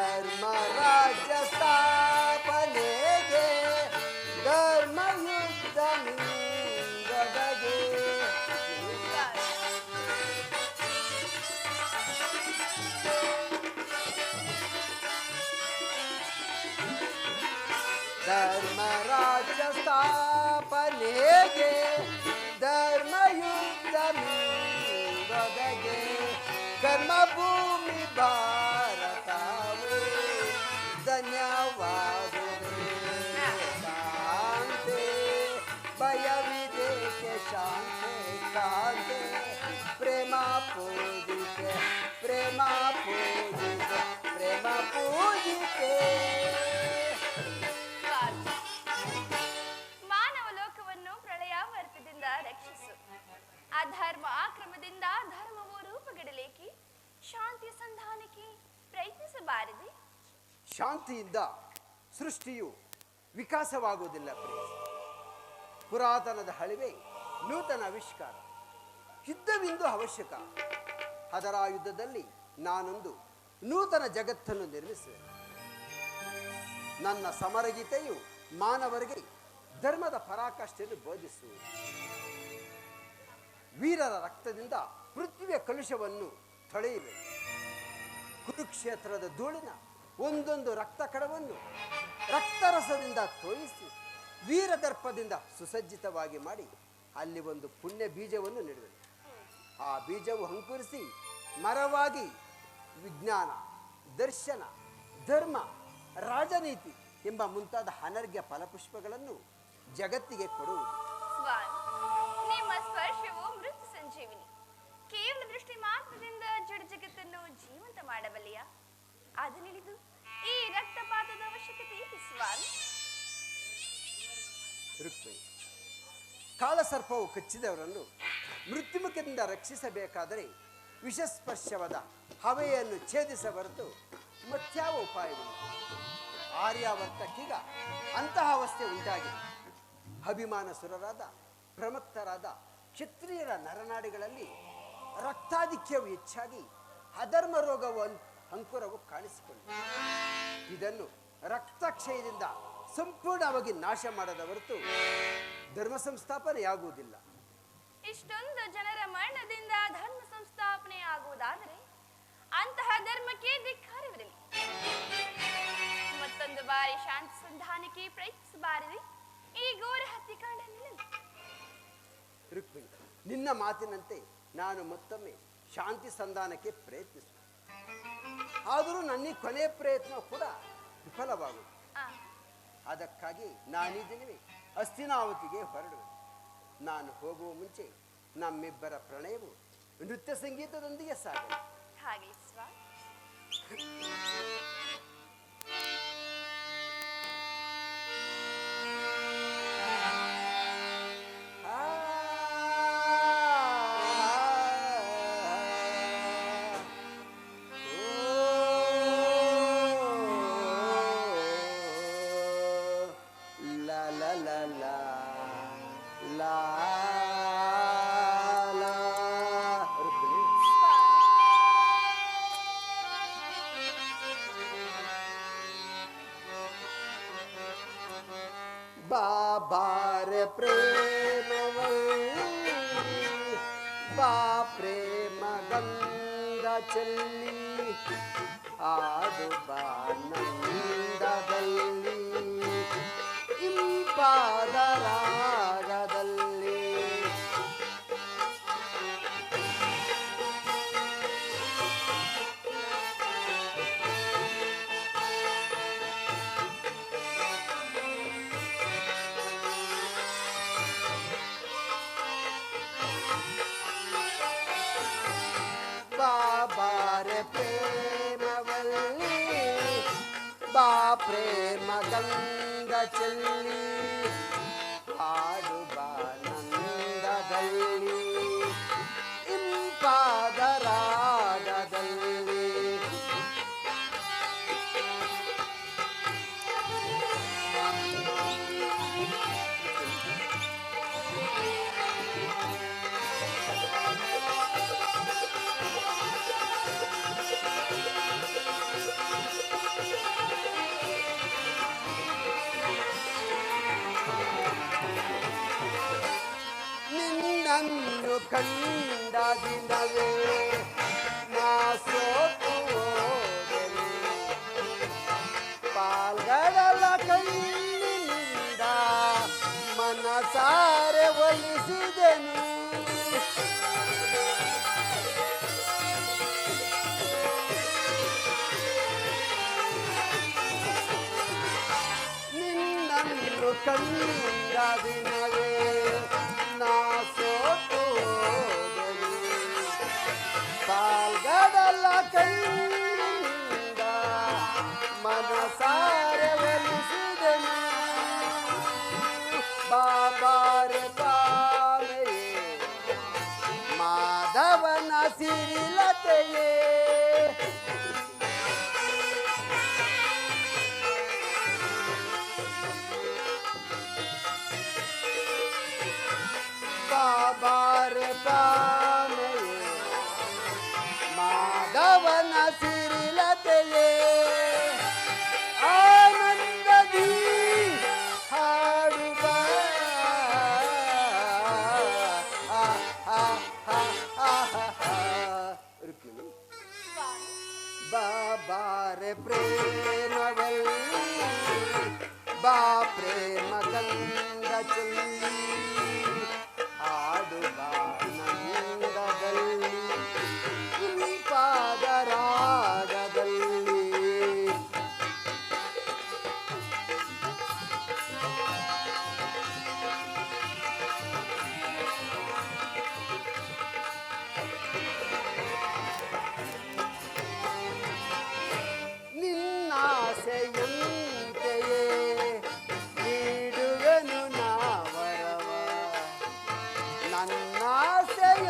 ಧರ್ಮರಾಜ್ಯ ಸ್ಥಾಪನೆಗೆ ಧರ್ಮಯುದ್ಧ ನಿಂದೊದಗೆ ಧರ್ಮರಾಜ್ಯ ಸ್ಥಾಪನೆಗೆ ಧರ್ಮಯುದ್ಧ ನಿಂದೊದಗೆ ಕರ್ಮಭೂಮಿ ಭಾರತವು ಧನ್ಯವಾದ ಶಾಂತಿ ಭಯವಿದೇಕೆ ಶಾಂತಿ ಕಾಂತಿ ಪ್ರೇಮ ಪೂಜಿಕೆ ಪ್ರೇಮ ಪೂಜಿಕೆ ಪ್ರೇಮ ಪೂಜಿಕೆ
ಮಾನವ ಲೋಕವನ್ನು ಪ್ರಳಯಾವರ್ತದಿಂದ ರಕ್ಷಿಸು ಅಧರ್ಮ ಆಕ್ರಮದಿಂದ ಧರ್ಮವು ರೂಪುಗಡಲೇಕೆ ಶಾಂತಿಯ ಸಂಧಾನಕ್ಕೆ ಪ್ರಯತ್ನಿಸಬಾರದೆ
ಶಾಂತಿಯಿಂದ ಸೃಷ್ಟಿಯು ವಿಕಾಸವಾಗುವುದಿಲ್ಲ ಪ್ರಿಯ ಪುರಾತನದ ಹಳಿವೆ ನೂತನ ಆವಿಷ್ಕಾರ ಯುದ್ಧವಿಂದು ಅವಶ್ಯಕ ಅದರ ಯುದ್ಧದಲ್ಲಿ ನಾನೊಂದು ನೂತನ ಜಗತ್ತನ್ನು ನಿರ್ಮಿಸುವೆ ನನ್ನ ಸಮರಗೀತೆಯು ಮಾನವರಿಗೆ ಧರ್ಮದ ಪರಾಕಾಷ್ಠೆಯನ್ನು ಬೋಧಿಸುವುದು ವೀರರ ರಕ್ತದಿಂದ ಪೃಥ್ವಿಯ ಕಲುಷವನ್ನು ತೊಳೆಯುವೆ ಕುರುಕ್ಷೇತ್ರದ ಧೂಳಿನ ಒಂದೊಂದು ರಕ್ತ ಕಣವನ್ನು ರಕ್ತರಸದಿಂದ ತೋಯಿಸಿ ವೀರದರ್ಪದಿಂದ ಸುಸಜ್ಜಿತವಾಗಿ ಮಾಡಿ ಅಲ್ಲಿ ಒಂದು ಪುಣ್ಯ ಬೀಜವನ್ನು ನೆಡುವೆ ಆ ಬೀಜವು ಅಂಕುರಿಸಿ ಮರವಾಗಿ ವಿಜ್ಞಾನ ದರ್ಶನ ಧರ್ಮ ರಾಜನೀತಿ ಎಂಬ ಮುಂತಾದ ಅನರ್ಘ್ಯ ಫಲಪುಷ್ಪಗಳನ್ನು ಜಗತ್ತಿಗೆ ಕೊಡುವುದು
ಸ್ವಾಮಿ ನಿಮ್ಮ ಸ್ಪರ್ಶವು ಮೃತ್ಯು ಸಂಜೀವಿನಿ ಕೇವಲ ದೃಷ್ಟಿ ಮಾತ್ರದಿಂದ ಜಡ ಜಗತ್ತನ್ನು ಜೀವಂತ ಮಾಡಬಲ್ಲೆಯಾ ಅದನ್ನಿಳಿದು ಈ ರಕ್ತಪಾತದ ಅವಶ್ಯಕತೆ ಏಕೆ ಸ್ವಾಮಿ
ರುಕ್ಮಿಣಿ ಕಾಳಸರ್ಪವು ಕಚ್ಚಿದವರನ್ನು ಮೃತ್ಯುಮುಖದಿಂದ ರಕ್ಷಿಸಬೇಕಾದರೆ ವಿಷಸ್ಪರ್ಶವಾದ ಹವೆಯನ್ನು ಛೇದಿಸ ಹೊರತು ಮತ್ಯಾವ ಉಪಾಯವಿಲ್ಲ ಆರ್ಯಾವರ್ತಕ್ಕೀಗ ಅಂತಹ ಅವಸ್ಥೆ ಉಂಟಾಗಿದೆ ಅಭಿಮಾನ ಸುರರಾದ ಪ್ರಮಕ್ತರಾದ ಕ್ಷತ್ರಿಯರ ನರನಾಡಿಗಳಲ್ಲಿ ರಕ್ತಾಧಿಕ್ಯವು ಹೆಚ್ಚಾಗಿ ಅಧರ್ಮ ರೋಗವು ಅಂಕುರವು ಕಾಣಿಸಿಕೊಂಡಿದೆ ಇದನ್ನು ರಕ್ತಕ್ಷಯದಿಂದ ಸಂಪೂರ್ಣವಾಗಿ ನಾಶ ಮಾಡದ ಹೊರತು ಧರ್ಮ ಸಂಸ್ಥಾಪನೆಯಾಗುವುದಿಲ್ಲ
ಇಷ್ಟೊಂದು ಜನರ ಮರಣದಿಂದ ಧರ್ಮ ಸಂಸ್ಥಾಪನೆ ಆಗುವುದಾದರೆ ಅಂತಹ ಧರ್ಮಕ್ಕೆ ಧಿಕ್ಕಾರವಿರಲಿ ಮತ್ತೊಂದು ಬಾರಿ ಶಾಂತಿ ಸಂಧಾನಕ್ಕೆ ಪ್ರಯತ್ನಿಸಬಾರದೆ ಈ ಘೋರ ಹತ್ಯೆಕಾಂಡ ನಿಲ್ಲಲಿ
ರುಕ್ಮಿಣಿ ನಿನ್ನ ಮಾತಿನಂತೆ ನಾನು ಮತ್ತೊಮ್ಮೆ ಶಾಂತಿ ಸಂಧಾನಕ್ಕೆ ಪ್ರಯತ್ನಿಸುವೆ ಆದರೂ ನನ್ನ ಈ ಕೊನೆಯ ಪ್ರಯತ್ನ ಕೂಡ ವಿಫಲವಾಗುವುದು
ಆ,
ಅದಕ್ಕಾಗಿ ನಾನೀ ದಿನವೇ ಹಸ್ತಿನಾವತಿಗೆ ಹೊರಡುವೆ ನಾನು ಹೋಗುವ ಮುಂಚೆ ನಮ್ಮಿಬ್ಬರ ಪ್ರಣಯವು ನೃತ್ಯ ಸಂಗೀತದೊಂದಿಗೆ ಸಾಗಲಿ.
ಹಾಗೆ ಸ್ವಾಮಿ.
ಬಾಬಾರ ಪ್ರೇಮವಲ್ಲಿ ಬಾ ಪ್ರೇಮ ಗಂಗ ಚೆಲ್ಲಿ ಆಡು ಬಾನಂದದಲ್ಲಿ ಇಂಪಾದ ರಾಗದಲ್ಲಿ ಬಾಬಾರ ಪ್ರೇಮವಲ್ಲಿ ಬಾ ಪ್ರೇಮ ಗಂಗ ಚೆಲ್ಲಿ ಆಡು ಬಾನಂದದಲ್ಲಿ ಇಂಪಾದ ರಾಗದಲ್ಲಿ ನಿನ್ನನ್ನು ಕಂಡ ದಿನವೇ ನಾ ಸೋತು ಹೋದೆನು. ಪಾಲ್ಗಡಲ ಕಣ್ಣಿನಿಂದ ಮನಸಾರೆ ಒಲಿಸಿದೆನು. ನಿನ್ನನ್ನು ಕಂಡ ದಿನವೇ ನಾ ಸೋತು ಹೋದೆನು. ಪಾಲ್ಗಡಲ ಕಣ್ಣಿನಿಂದ ಮನಸಾರೆ ಒಲಿಸಿದೆನು. ಬಾಬಾರೆ ಬಾಮೆಯೇ ಮಾಧವನ ಸಿರಿಲತೆಯೇ ಬಾಬಾರೆ ಬಾಮೆಯೇ ಮಾಧವನ ಸಿರಿಲತೆಯೇ ಆನಂದದಿ ಹಾಡುವ ರುಕ್ಮಿಣಿ ಬಾಬಾರೆ ಪ್ರೇಮವಲ್ಲಿ ಬಾ ಪ್ರೇಮ ಗಂಗ ಚೆಲ್ಲಿ ಆಡು ಬಾನಂದದಲ್ಲಿ ಇಂಪಾದ ರಾಗದಲ್ಲಿ ನಿನ್ನಾಸೆಯಂತೆಯೇ ನೀಡುವೆನು ನಾವರವ. ನನ್ನಾಸೆಯಂತೆಯೇ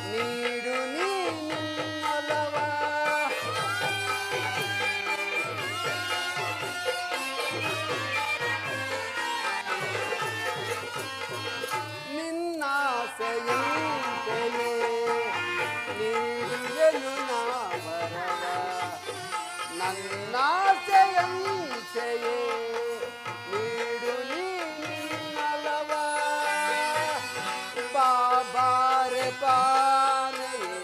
ನೀಡು ನೀನೊಲವ. ನಿನ್ನಾಸೆಯಂತೆಯೇ ನೀಡುವೆನು ನಾವರವ. ನನ್ನಾಸೆಯಂತೆಯೇ ನೀಡು ನೀನೊಲವ. ಬಾಬಾರೆ ಬಾನೆಯೇ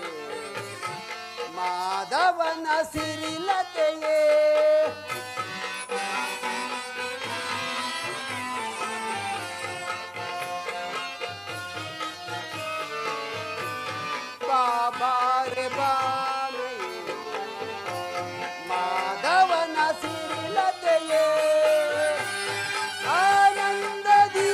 ಮಾಧವನ ಸಿರಿಲತೆಯೇ ಬಾಬಾರೆ ಬಾನೆಯೇ ಮಾಧವನ ಸಿರಿಲತೆಯೇ ಆನಂದದಿ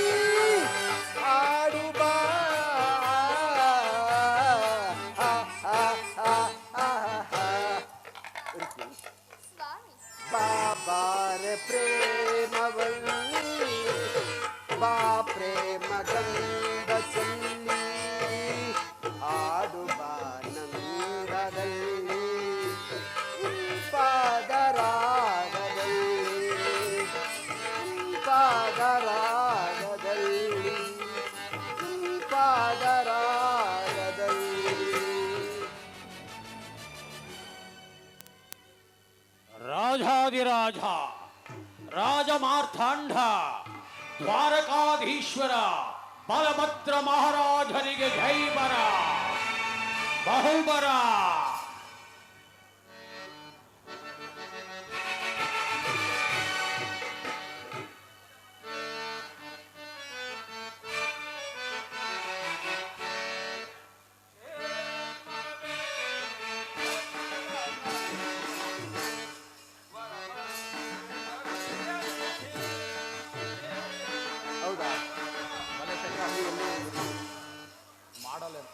ಬಾನಂದದಲ್ಲಿ ಪಾದರಾಗದಲ್ಲಿ
ರಾಜಾದಿರಾಜ ರಾಜಮಾರ್ಥಾಂಡ ದ್ವಾರಕಾಧೀಶ್ವರ ಬಲಭದ್ರ ಮಹಾರಾಜನಿಗೆ ಜೈಬರ ಬಹುಬರ.
ಹೌದಾ?
ಮಾಡಲೇನು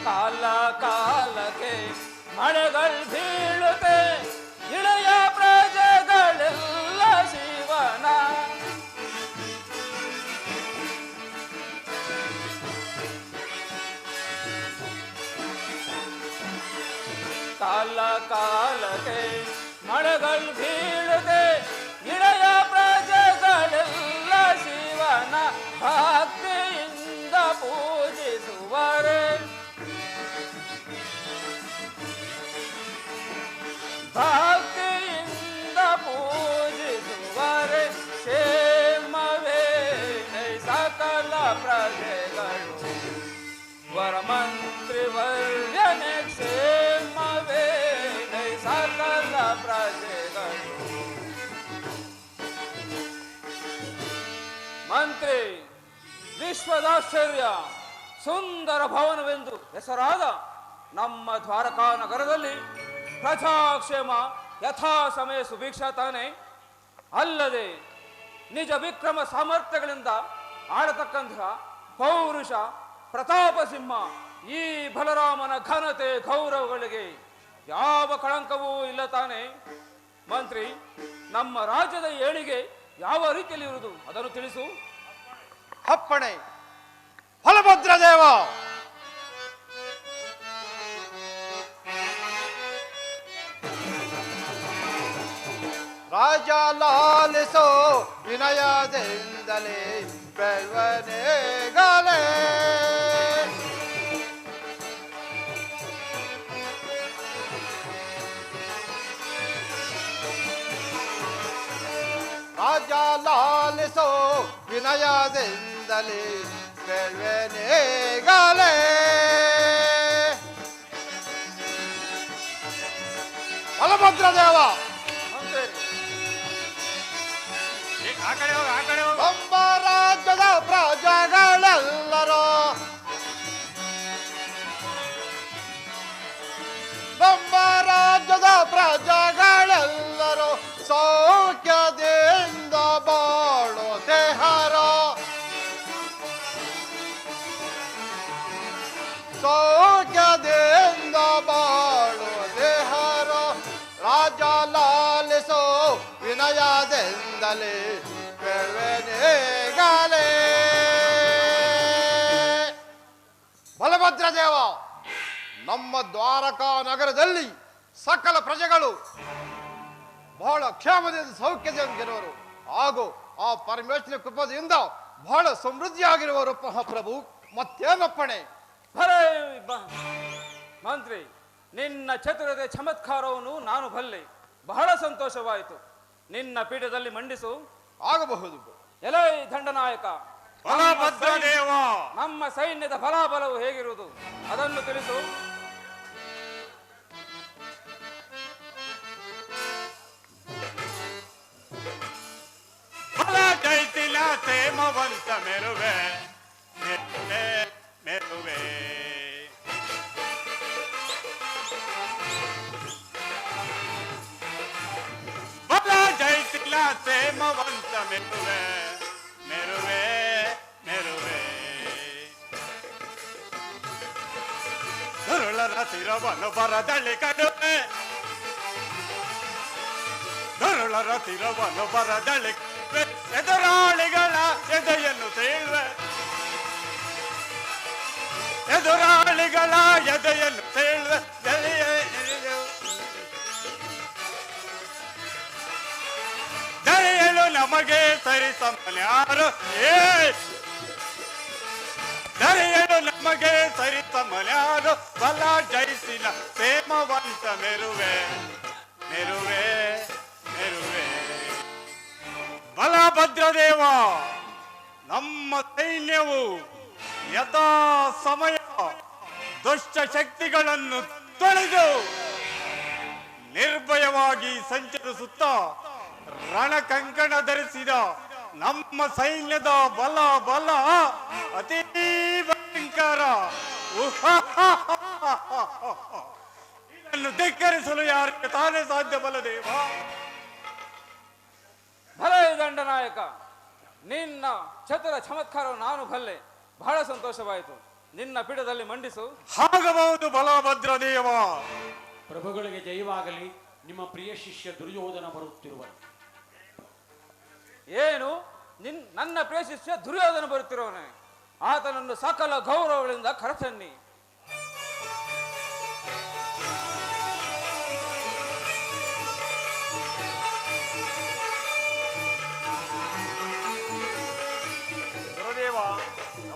ಕಾಲ ಕಾಲಕ್ಕೆ ಮಳೆಗಳು ಬೀಳುತ್ತೆ ಇಳೆಯ ಪ್ರಜೆಗಳೆಲ್ಲ ಶಿವನ ಕಾಲ ಕಾಲಕ್ಕೆ ಮಳೆಗಳು ಬೀಳುತ್ತೆ ಇಳೆಯ ಪ್ರಜೆಗಳೆಲ್ಲ ಶಿವನ ಭಕ್ತಿಯಿಂದ ಪೂಜಿಸುವರೆ ಭಕ್ತಿಯಿಂದ ಪೂಜಿಸುವರೆ ಕ್ಷೇಮವೇ ಸಕಲ ಪ್ರಜೆಗಳು ವರಮಂತ್ರಿ ವರ್ಯನೆ ಕ್ಷೇಮವೇ ಸಕಲ ಪ್ರಜೆಗಳು. ಮಂತ್ರಿ ವಿಶ್ವದಾಶ್ಚರ್ಯ ಸುಂದರ ಭವನವೆಂದು ಹೆಸರಾದ ನಮ್ಮ ದ್ವಾರಕಾ ನಗರದಲ್ಲಿ ಪ್ರಜಾಕ್ಷೇಮ ಯಥಾ ಸಮಯ ಸುಭಿಕ್ಷ ತಾನೆ ಅಲ್ಲದೆ ನಿಜ ವಿಕ್ರಮ ಸಾಮರ್ಥ್ಯಗಳಿಂದ ಆಡತಕ್ಕಂತಹ ಪೌರುಷ ಪ್ರತಾಪ ಸಿಂಹ ಈ ಬಲರಾಮನ ಘನತೆ ಗೌರವಗಳಿಗೆ ಯಾವ ಕಳಂಕವೂ ಇಲ್ಲ ತಾನೆ. ಮಂತ್ರಿ, ನಮ್ಮ ರಾಜ್ಯದ ಏಳಿಗೆ ಯಾವ ರೀತಿಯಲ್ಲಿ ಇರುವುದು ಅದನ್ನು ತಿಳಿಸು.
ಅಪ್ಪಣೆ ಫಲಭದ್ರ ದೇವ. ರಾಜ ಲಾಲಿಸೋ ವಿನಯದಿಂದಲೇ ಬೆಳ್ವನೆಗಲೇ ರಾಜ ಲಾಲಿಸೋ ವಿನಯದಿಂದಲೇ ಬೆಳ್ವನೆಗಲೇ ಫಲಭದ್ರ ದೇವ. ನಮ್ಮ ರಾಜ್ಯದ ಪ್ರಜೆಗಳೆಲ್ಲರೂ ನಮ್ಮ ರಾಜ್ಯದ ಪ್ರಜೆಗಳೆಲ್ಲರೂ ಸೌಖ್ಯದಿಂದ ಬಾಳುತ್ತೆಹರ ಸೌಖ್ಯದಿಂದ ಬಾಳುತ್ತೆಹರ
ರಾಜ ಲಾಲಿಸೋ ವಿನಯದಿಂದಲೇ ಬೇಡ್ವೆನೇಗಲೇ. ಬಲಭದ್ರ ದೇವ, ನಮ್ಮ ದ್ವಾರಕಾ ನಗರದಲ್ಲಿ ಸಕಲ ಪ್ರಜೆಗಳು ಬಹಳ ಕ್ಷೇಮದಿಂದ ಸೌಖ್ಯದಿಂದಿರುವರು ಹಾಗೂ ಆ ಪರಮೇಶ್ವರ ಕೃಪದಿಂದ ಬಹಳ ಸಮೃದ್ಧಿಯಾಗಿರುವರು ಮಹಾಪ್ರಭು. ಮತ್ತೇನಪ್ಪಣೆ?
ಮಂತ್ರಿ, ನಿನ್ನ ಚತುರತೆ ಚಮತ್ಕಾರವನ್ನು ನಾನು ಬಲ್ಲೆ. ಬಹಳ ಸಂತೋಷವಾಯಿತು. ನಿನ್ನ ಪೀಠದಲ್ಲಿ ಮಂಡಿಸು.
ಆಗಬಹುದು.
ಎಲೈ ದಂಡನಾಯಕ, ನಮ್ಮ ಸೈನ್ಯದ ಬಲಾಬಲವು ಹೇಗಿರುವುದು ಅದನ್ನು ತಿಳಿಸು.
ಜೈತಿಲ ಸೇಮವಂತ ಮೆರುವೆ ಮೆರುವೆ ಬಲ ಜೈತಿಲ ಸೇಮವಂತ ಮೆರುವೆ ಮೆರುವೆ ಮೆರುವೆ ದುರುಳರ ತಿರವನು ಬರದಳ್ಳಿ ಕಡುವೆ ದುರುಳರ ತಿರವನು ಬರದಳ್ಳಿ ಎದುರಾಳಿಗಳ ಎದೆಯನ್ನು ತೇಳುವೆ ಎದುರಾಳಿಗಳ ಎದೆಯನ್ನು ತೇಳುವೆ ದಯೆಯಲು ನಮಗೆ ಸರಿಸಮನ್ಯಾರು ದಯೆಯಲು ನಮಗೆ ಸರಿಸಮನ್ಯಾರು ಬಲ ಜಯಿಸಿನ ಸೇಮವಂತ ಮೆರುವೆ ಮೆರುವೆ ಮೆರುವೆ. ಬಲಭದ್ರದೇವ, ನಮ್ಮ ಸೈನ್ಯವು ಯಥಾ ಸಮಯ ದುಷ್ಟ ಶಕ್ತಿಗಳನ್ನು ತೊಳೆದು ನಿರ್ಭಯವಾಗಿ ಸಂಚರಿಸುತ್ತ ರಣಕಂಕಣ ಧರಿಸಿದ ನಮ್ಮ ಸೈನ್ಯದ ಬಲ ಬಲ ಅತೀ ಭಯಂಕರ. ಇದನ್ನು ಧಿಕ್ಕರಿಸಲು ಯಾರಿಗೆ ತಾನೇ ಸಾಧ್ಯ ಬಲದೇವ?
ಭಲೇ ದಂಡನಾಯಕ, ನಿನ್ನ ಚತುರ ಚಮತ್ಕಾರವು ನಾನು ಬಲ್ಲೆ. ಬಹಳ ಸಂತೋಷವಾಯಿತು. ನಿನ್ನ ಪೀಠದಲ್ಲಿ ಮಂಡಿಸು.
ಆಗಬಹುದು ಬಲಭದ್ರ ದೇವ.
ಪ್ರಭುಗಳಿಗೆ ಜಯವಾಗಲಿ. ನಿಮ್ಮ ಪ್ರಿಯ ಶಿಷ್ಯ ದುರ್ಯೋಧನ ಬರುತ್ತಿರುವನು.
ಏನು? ನನ್ನ ಪ್ರಿಯ ಶಿಷ್ಯ ದುರ್ಯೋಧನ ಬರುತ್ತಿರುವನೆ? ಆತನನ್ನು ಸಕಲ ಗೌರವಗಳಿಂದ ಕರೆತನ್ನಿ.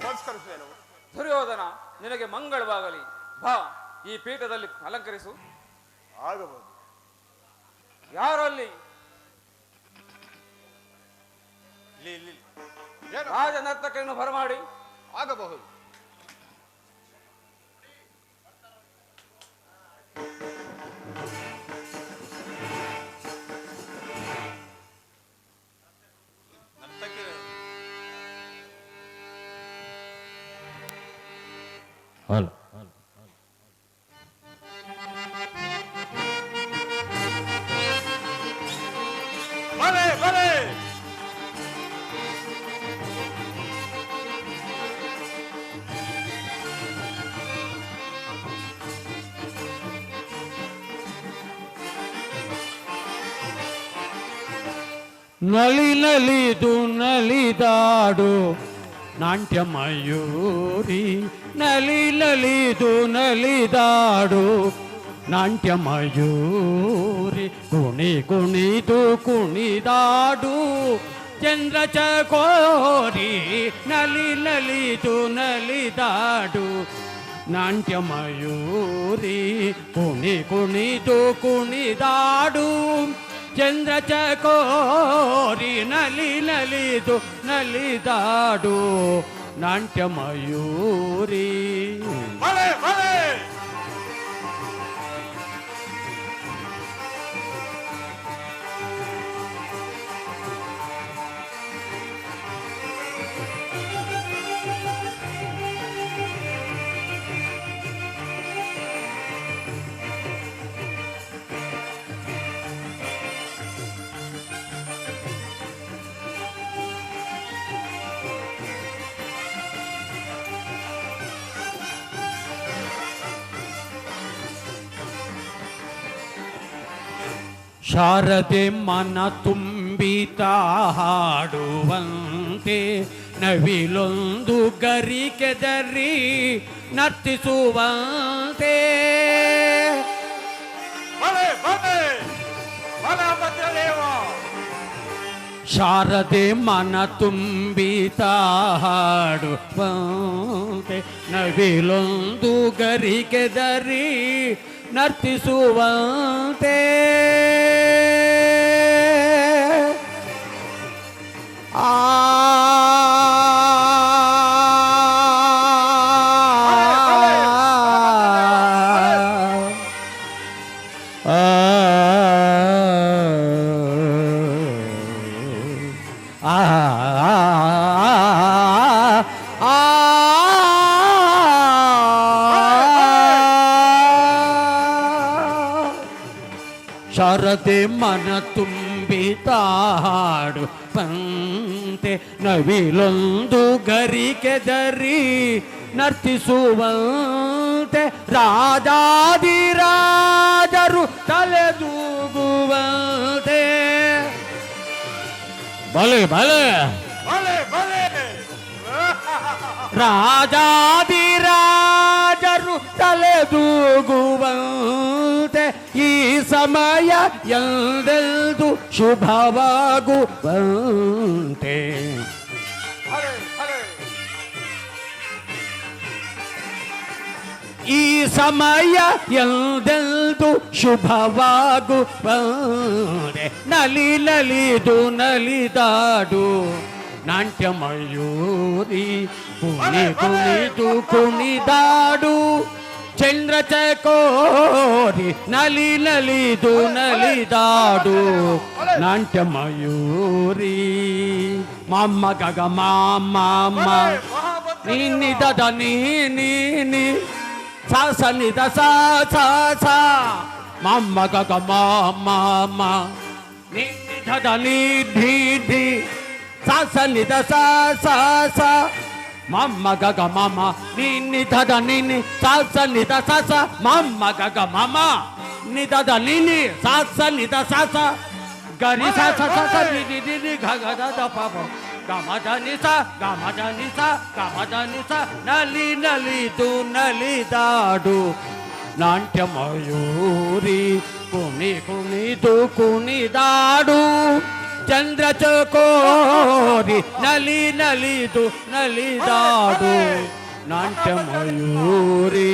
ನಮಸ್ಕರಿಸುವೆನು.
ದುರ್ಯೋಧನ, ನಿನಗೆ ಮಂಗಳವಾಗಲಿ. ಬಾ, ಈ ಪೀಠದಲ್ಲಿ ಅಲಂಕರಿಸು.
ಆಗಬಹುದು.
ಯಾರಲ್ಲಿ? ರಾಜ ನರ್ತಕರನ್ನು ಬರಮಾಡಿ.
ಆಗಬಹುದು.
ಹಲೋ
ಬಲೆ ಬಲೆ
ನಲಿ ನಲಿದು ನಲಿದಾಡು ನಾಟ್ಯ ಮಯೂರಿ, ನಲಿ ನಲಿದು ನಲಿದಾಡು ನಾಟ್ಯ ಮಯೂರಿ, ಕುಣಿ ಕುಣಿದು ಕುಣಿದಾಡು ಚಂದ್ರ ಚಕೋರಿ, ನಲಿ ನಲಿದು ನಲಿದಾಡು ನಾಟ್ಯ ಮಯೂರಿ, ಕುಣಿ ಕುಣಿದು ಕುಣಿದಾಡು ಚಂದ್ರ ಚಕೋರಿ, ನಲಿ ನಲಿದು ನಲಿದಾಡು ನಾಟ್ಯ ಮಯೂರಿ.
ಬಲೆ ಬಲೆ
ಶಾರದೆ ಮನ ತುಂಬಿತ ಹಾಡುವಂತೆ ನವಿಲೊಂದು ಗರಿಕೆದರಿ ನರ್ತಿಸುವಂತೆ
ಬಲೆ ಬಲೆ ಬಲಭದ್ರದೇವ
ಶಾರದೆ ಮನ ತುಂಬಿತ ಹಾಡುವಂತೆ ನವಿಲೊಂದು ಗರಿಕೆದರಿ ನರ್ತಿಸುವಂತೆ ಆ ಶಾರದೆ ಮನ ತುಂಬಿತ ಹಾಡುವಂತೆ ನವಿಲೊಂದು ಗರಿಕೆದರಿ ನರ್ತಿಸುವಂತೆ ರಾಜಾದಿರಾಜರು ತಲೆದೂಗುವಂತೆ ಬಲೆ ಬಲೆ
ಬಲೆ ಬಲೆ
ರಾಜಾದಿರಾಜರು ತಲೆದೂಗುವಂತೆ ಈ ಸಮಯ ಎಂದೆಂದು ಶುಭವಾಗುವಂತೆ ಈ ಸಮಯ ಎಂದೆಂದು ಶುಭವಾಗುವಂತೆ ನಲಿ ನಲಿದು ನಲಿದಾಡು ನಾಟ್ಯ ಮಯೂರಿ ಕುಣಿ ಕುಣಿದು ಕುಣಿದಾಡು ಚಂದ್ರ ಚಕೋರಿ ನಲಿ ನಲಿದು ನಲಿದಾಡು ನಾಟ್ಯ ಮಯೂರಿ ಮಮ್ಮ ಗಗ ಮಾಮ ನಿನ್ನಿದ ನೀ ಸಾಸ ನಿದ ಸಾ ಮಮ್ಮ ಗಗ ಮಾಮ ನಿನ್ನಿದ ನೀ ಸಾಸ ನಿದ ಸಾ ಮಮ್ಮ ಗಗ ಮಮ ನಿನ್ನಿದ ನಿನ್ನಿ ಸಾಸ ನಿದ ಸಾಸ ಮಮ್ಮ ಗಗ ಮಮ ನಿದದ ನಿನ್ನಿ ಸಾಸ ನಿದ ಸಾಸ ಗರಿ ಸಾಸ ಸಾಸ ನಿದಿ ನಿದಿ ಗಗದ ಪಾಪ ಗಮದ ನಿಸ ಗಮದ ನಿಸ ಗಮದ ನಿಸ ನಲಿ ನಲಿದು ನಲಿದಾಡು ನಾಟ್ಯ ಮಯೂರಿ ಕುಣಿ ಕುಣಿದು ಕುಣಿದಾಡು ಚಂದ್ರ ಚಕೋರಿ ನಲಿ ನಲಿದು ನಲಿದಾಡು ನಾಟ್ಯ ಮಯೂರಿ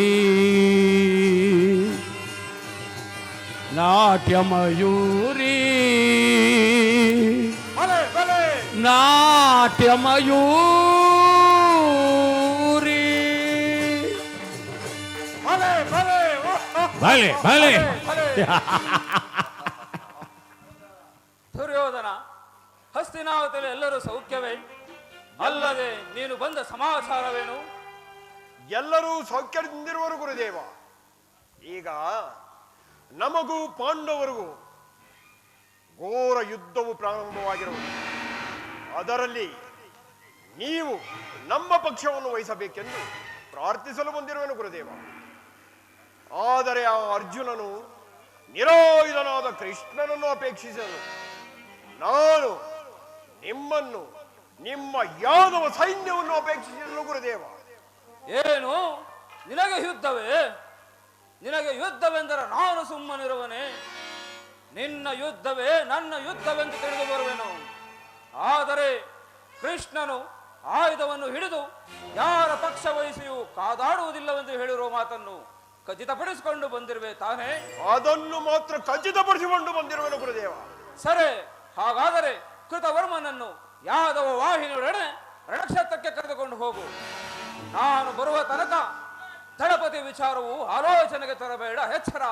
ನಾಟ್ಯ ಮಯೂರಿ ನಾಟ್ಯ ಮಯೂರಿ ಭಲೆ ಭಲೆ
ದುರ್ಯೋಧನ, ಹಸ್ತಿನಾವತಿಯಲ್ಲಿ ಎಲ್ಲರೂ ಸೌಖ್ಯವೇ? ಅಲ್ಲದೆ ನೀನು ಬಂದ ಸಮಾಚಾರವೇನು?
ಎಲ್ಲರೂ ಸೌಖ್ಯದಿಂದಿರುವರು ಗುರುದೇವ. ಈಗ ನಮಗೂ ಪಾಂಡವರಿಗೂ ಘೋರ ಯುದ್ಧವು ಪ್ರಾರಂಭವಾಗಿರುವುದು. ಅದರಲ್ಲಿ ನೀವು ನಮ್ಮ ಪಕ್ಷವನ್ನು ವಹಿಸಬೇಕೆಂದು ಪ್ರಾರ್ಥಿಸಲು ಬಂದಿರುವೆನು ಗುರುದೇವ. ಆದರೆ ಆ ಅರ್ಜುನನು ನಿರಾಯುಧನಾದ ಕೃಷ್ಣನನ್ನು ಅಪೇಕ್ಷಿಸಲು ನಾನು ನಿಮ್ಮನ್ನು, ನಿಮ್ಮ ಯಾದವ ಸೈನ್ಯವನ್ನು ಅಪೇಕ್ಷಿಸಲು ಗುರುದೇವ.
ಏನು ನಿನಗೆ ಯುದ್ಧವೇ? ನಿನಗೆ ಯುದ್ಧವೆಂದರೆ ನಾನು ಸುಮ್ಮನಿರುವನೆ? ನಿನ್ನ ಯುದ್ಧವೇ ನನ್ನ ಯುದ್ಧವೆಂದು ತಿಳಿದು ಬರುವೆನು. ಆದರೆ ಕೃಷ್ಣನು ಆಯುಧವನ್ನು ಹಿಡಿದು ಯಾರ ಪಕ್ಷ ವಹಿಸಿಯೂ ಕಾದಾಡುವುದಿಲ್ಲವೆಂದು ಹೇಳಿರುವ ಮಾತನ್ನು ಖಚಿತಪಡಿಸಿಕೊಂಡು ಬಂದಿರುವೆ ತಾನೇ?
ಅದನ್ನು ಮಾತ್ರ ಖಚಿತಪಡಿಸಿಕೊಂಡು ಬಂದಿರುವೆನು ಗುರುದೇವ.
ಸರಿ, ಹಾಗಾದರೆ ಕೃತವರ್ಮನನ್ನು ಯಾದವ ವಾಹಿನಿಯೊಡನೆ ರಣಕ್ಷೇತ್ರಕ್ಕೆ ಕರೆದುಕೊಂಡು ಹೋಗು. ನಾನು ಬರುವ ತನಕ ದಳಪತಿ ವಿಚಾರವು ಆಲೋಚನೆಗೆ ತರಬೇಡ, ಎಚ್ಚರ.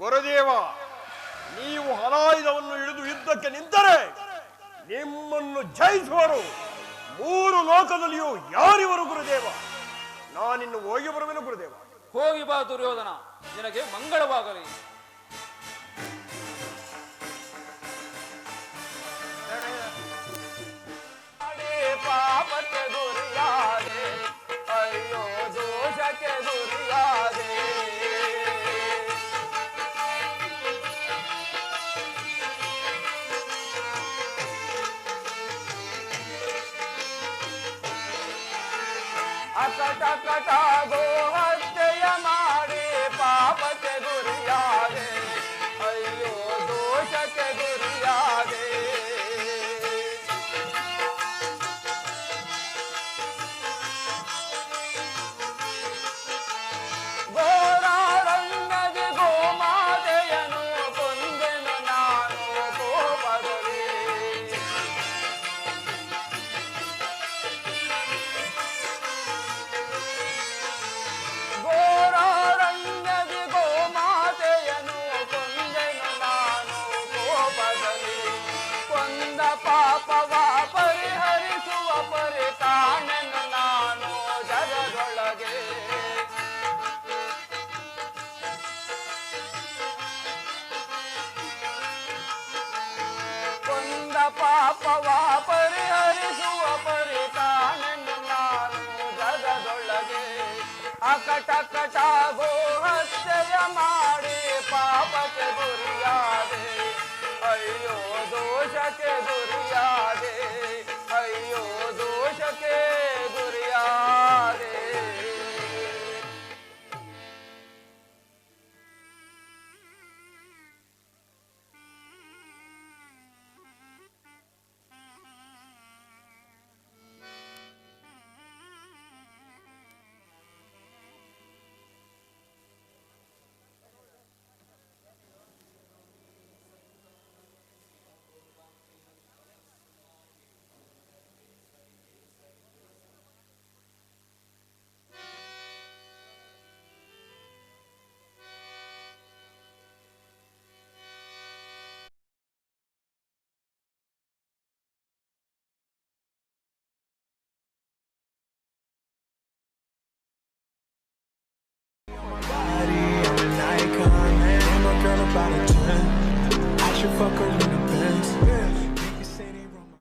ಗುರುದೇವ, ನೀವು ಹಲಾಯುಧವನ್ನು ಹಿಡಿದು ಯುದ್ಧಕ್ಕೆ ನಿಂತರೆ ನಿಮ್ಮನ್ನು ಜಯಿಸುವರು. 3 ಲೋಕದಲ್ಲಿಯೂ ಯಾರಿವರು ಗುರುದೇವ? ನಾನಿನ್ನು ಹೋಗಿ ಬರುವೆನು ಗುರುದೇವ.
ಹೋಗಿ ಬಾ ದುರ್ಯೋಧನ, ನಿನಗೆ ಮಂಗಳವಾಗಲಿ. ಪಾಪಕ್ಕೆ ಗುರಿಯಾದೆ, ಅಯ್ಯೋ ದೋಷಕ್ಕೆ ಗುರಿಯಾದೆ. ಕಟ ಗೋ ಹತ್ಯೆಯ ಮಾಡಿ ಪಾಪಕ್ಕೆ ಗುರಿಯಾದೆ, ಅಯ್ಯೋ ದೋಷಕ್ಕೆ ಗುರಿಯಾದೆ. ಘೋರಾರಣ್ಯದಿ ಗೋಮಾತೆಯನು ಕೊಂದೆನು ನಾನು ಕೋಪದಲ್ಲಿ. ಘೋರಾರಣ್ಯದಿ ಗೋಮಾತೆಯನು ಕೊಂದೆನು ನಾನು ಕೋಪದಲ್ಲಿ. ಕೊಂದ ಪಾಪವ ಪರಿಹರಿಸುವ ಪರಿ ಕಾಣೆನು ನಾನು ಜಗದೊಳಗೆ. ಕೊಂದ ಪಾಪವ ಪರಿಹರಿಸುವ ಪರಿ ಕಾಣೆನು ನಾನು ಜಗದೊಳಗೆ. ಅಕಟ ಕಟ ಗೋ ಹತ್ಯೆಯ ಮಾಡಿ ಪಾಪಕ್ಕೆ ಗುರಿಯಾದೆ, ಅಯ್ಯೋ ದೋಷಕ್ಕೆ ಗುರಿಯಾದೆ, ಅಯ್ಯೋ ದೋಷಕ್ಕೆ ಗುರಿಯಾದೆ.
Body, I'm an icon, man. My girl about a 10. I should fuck her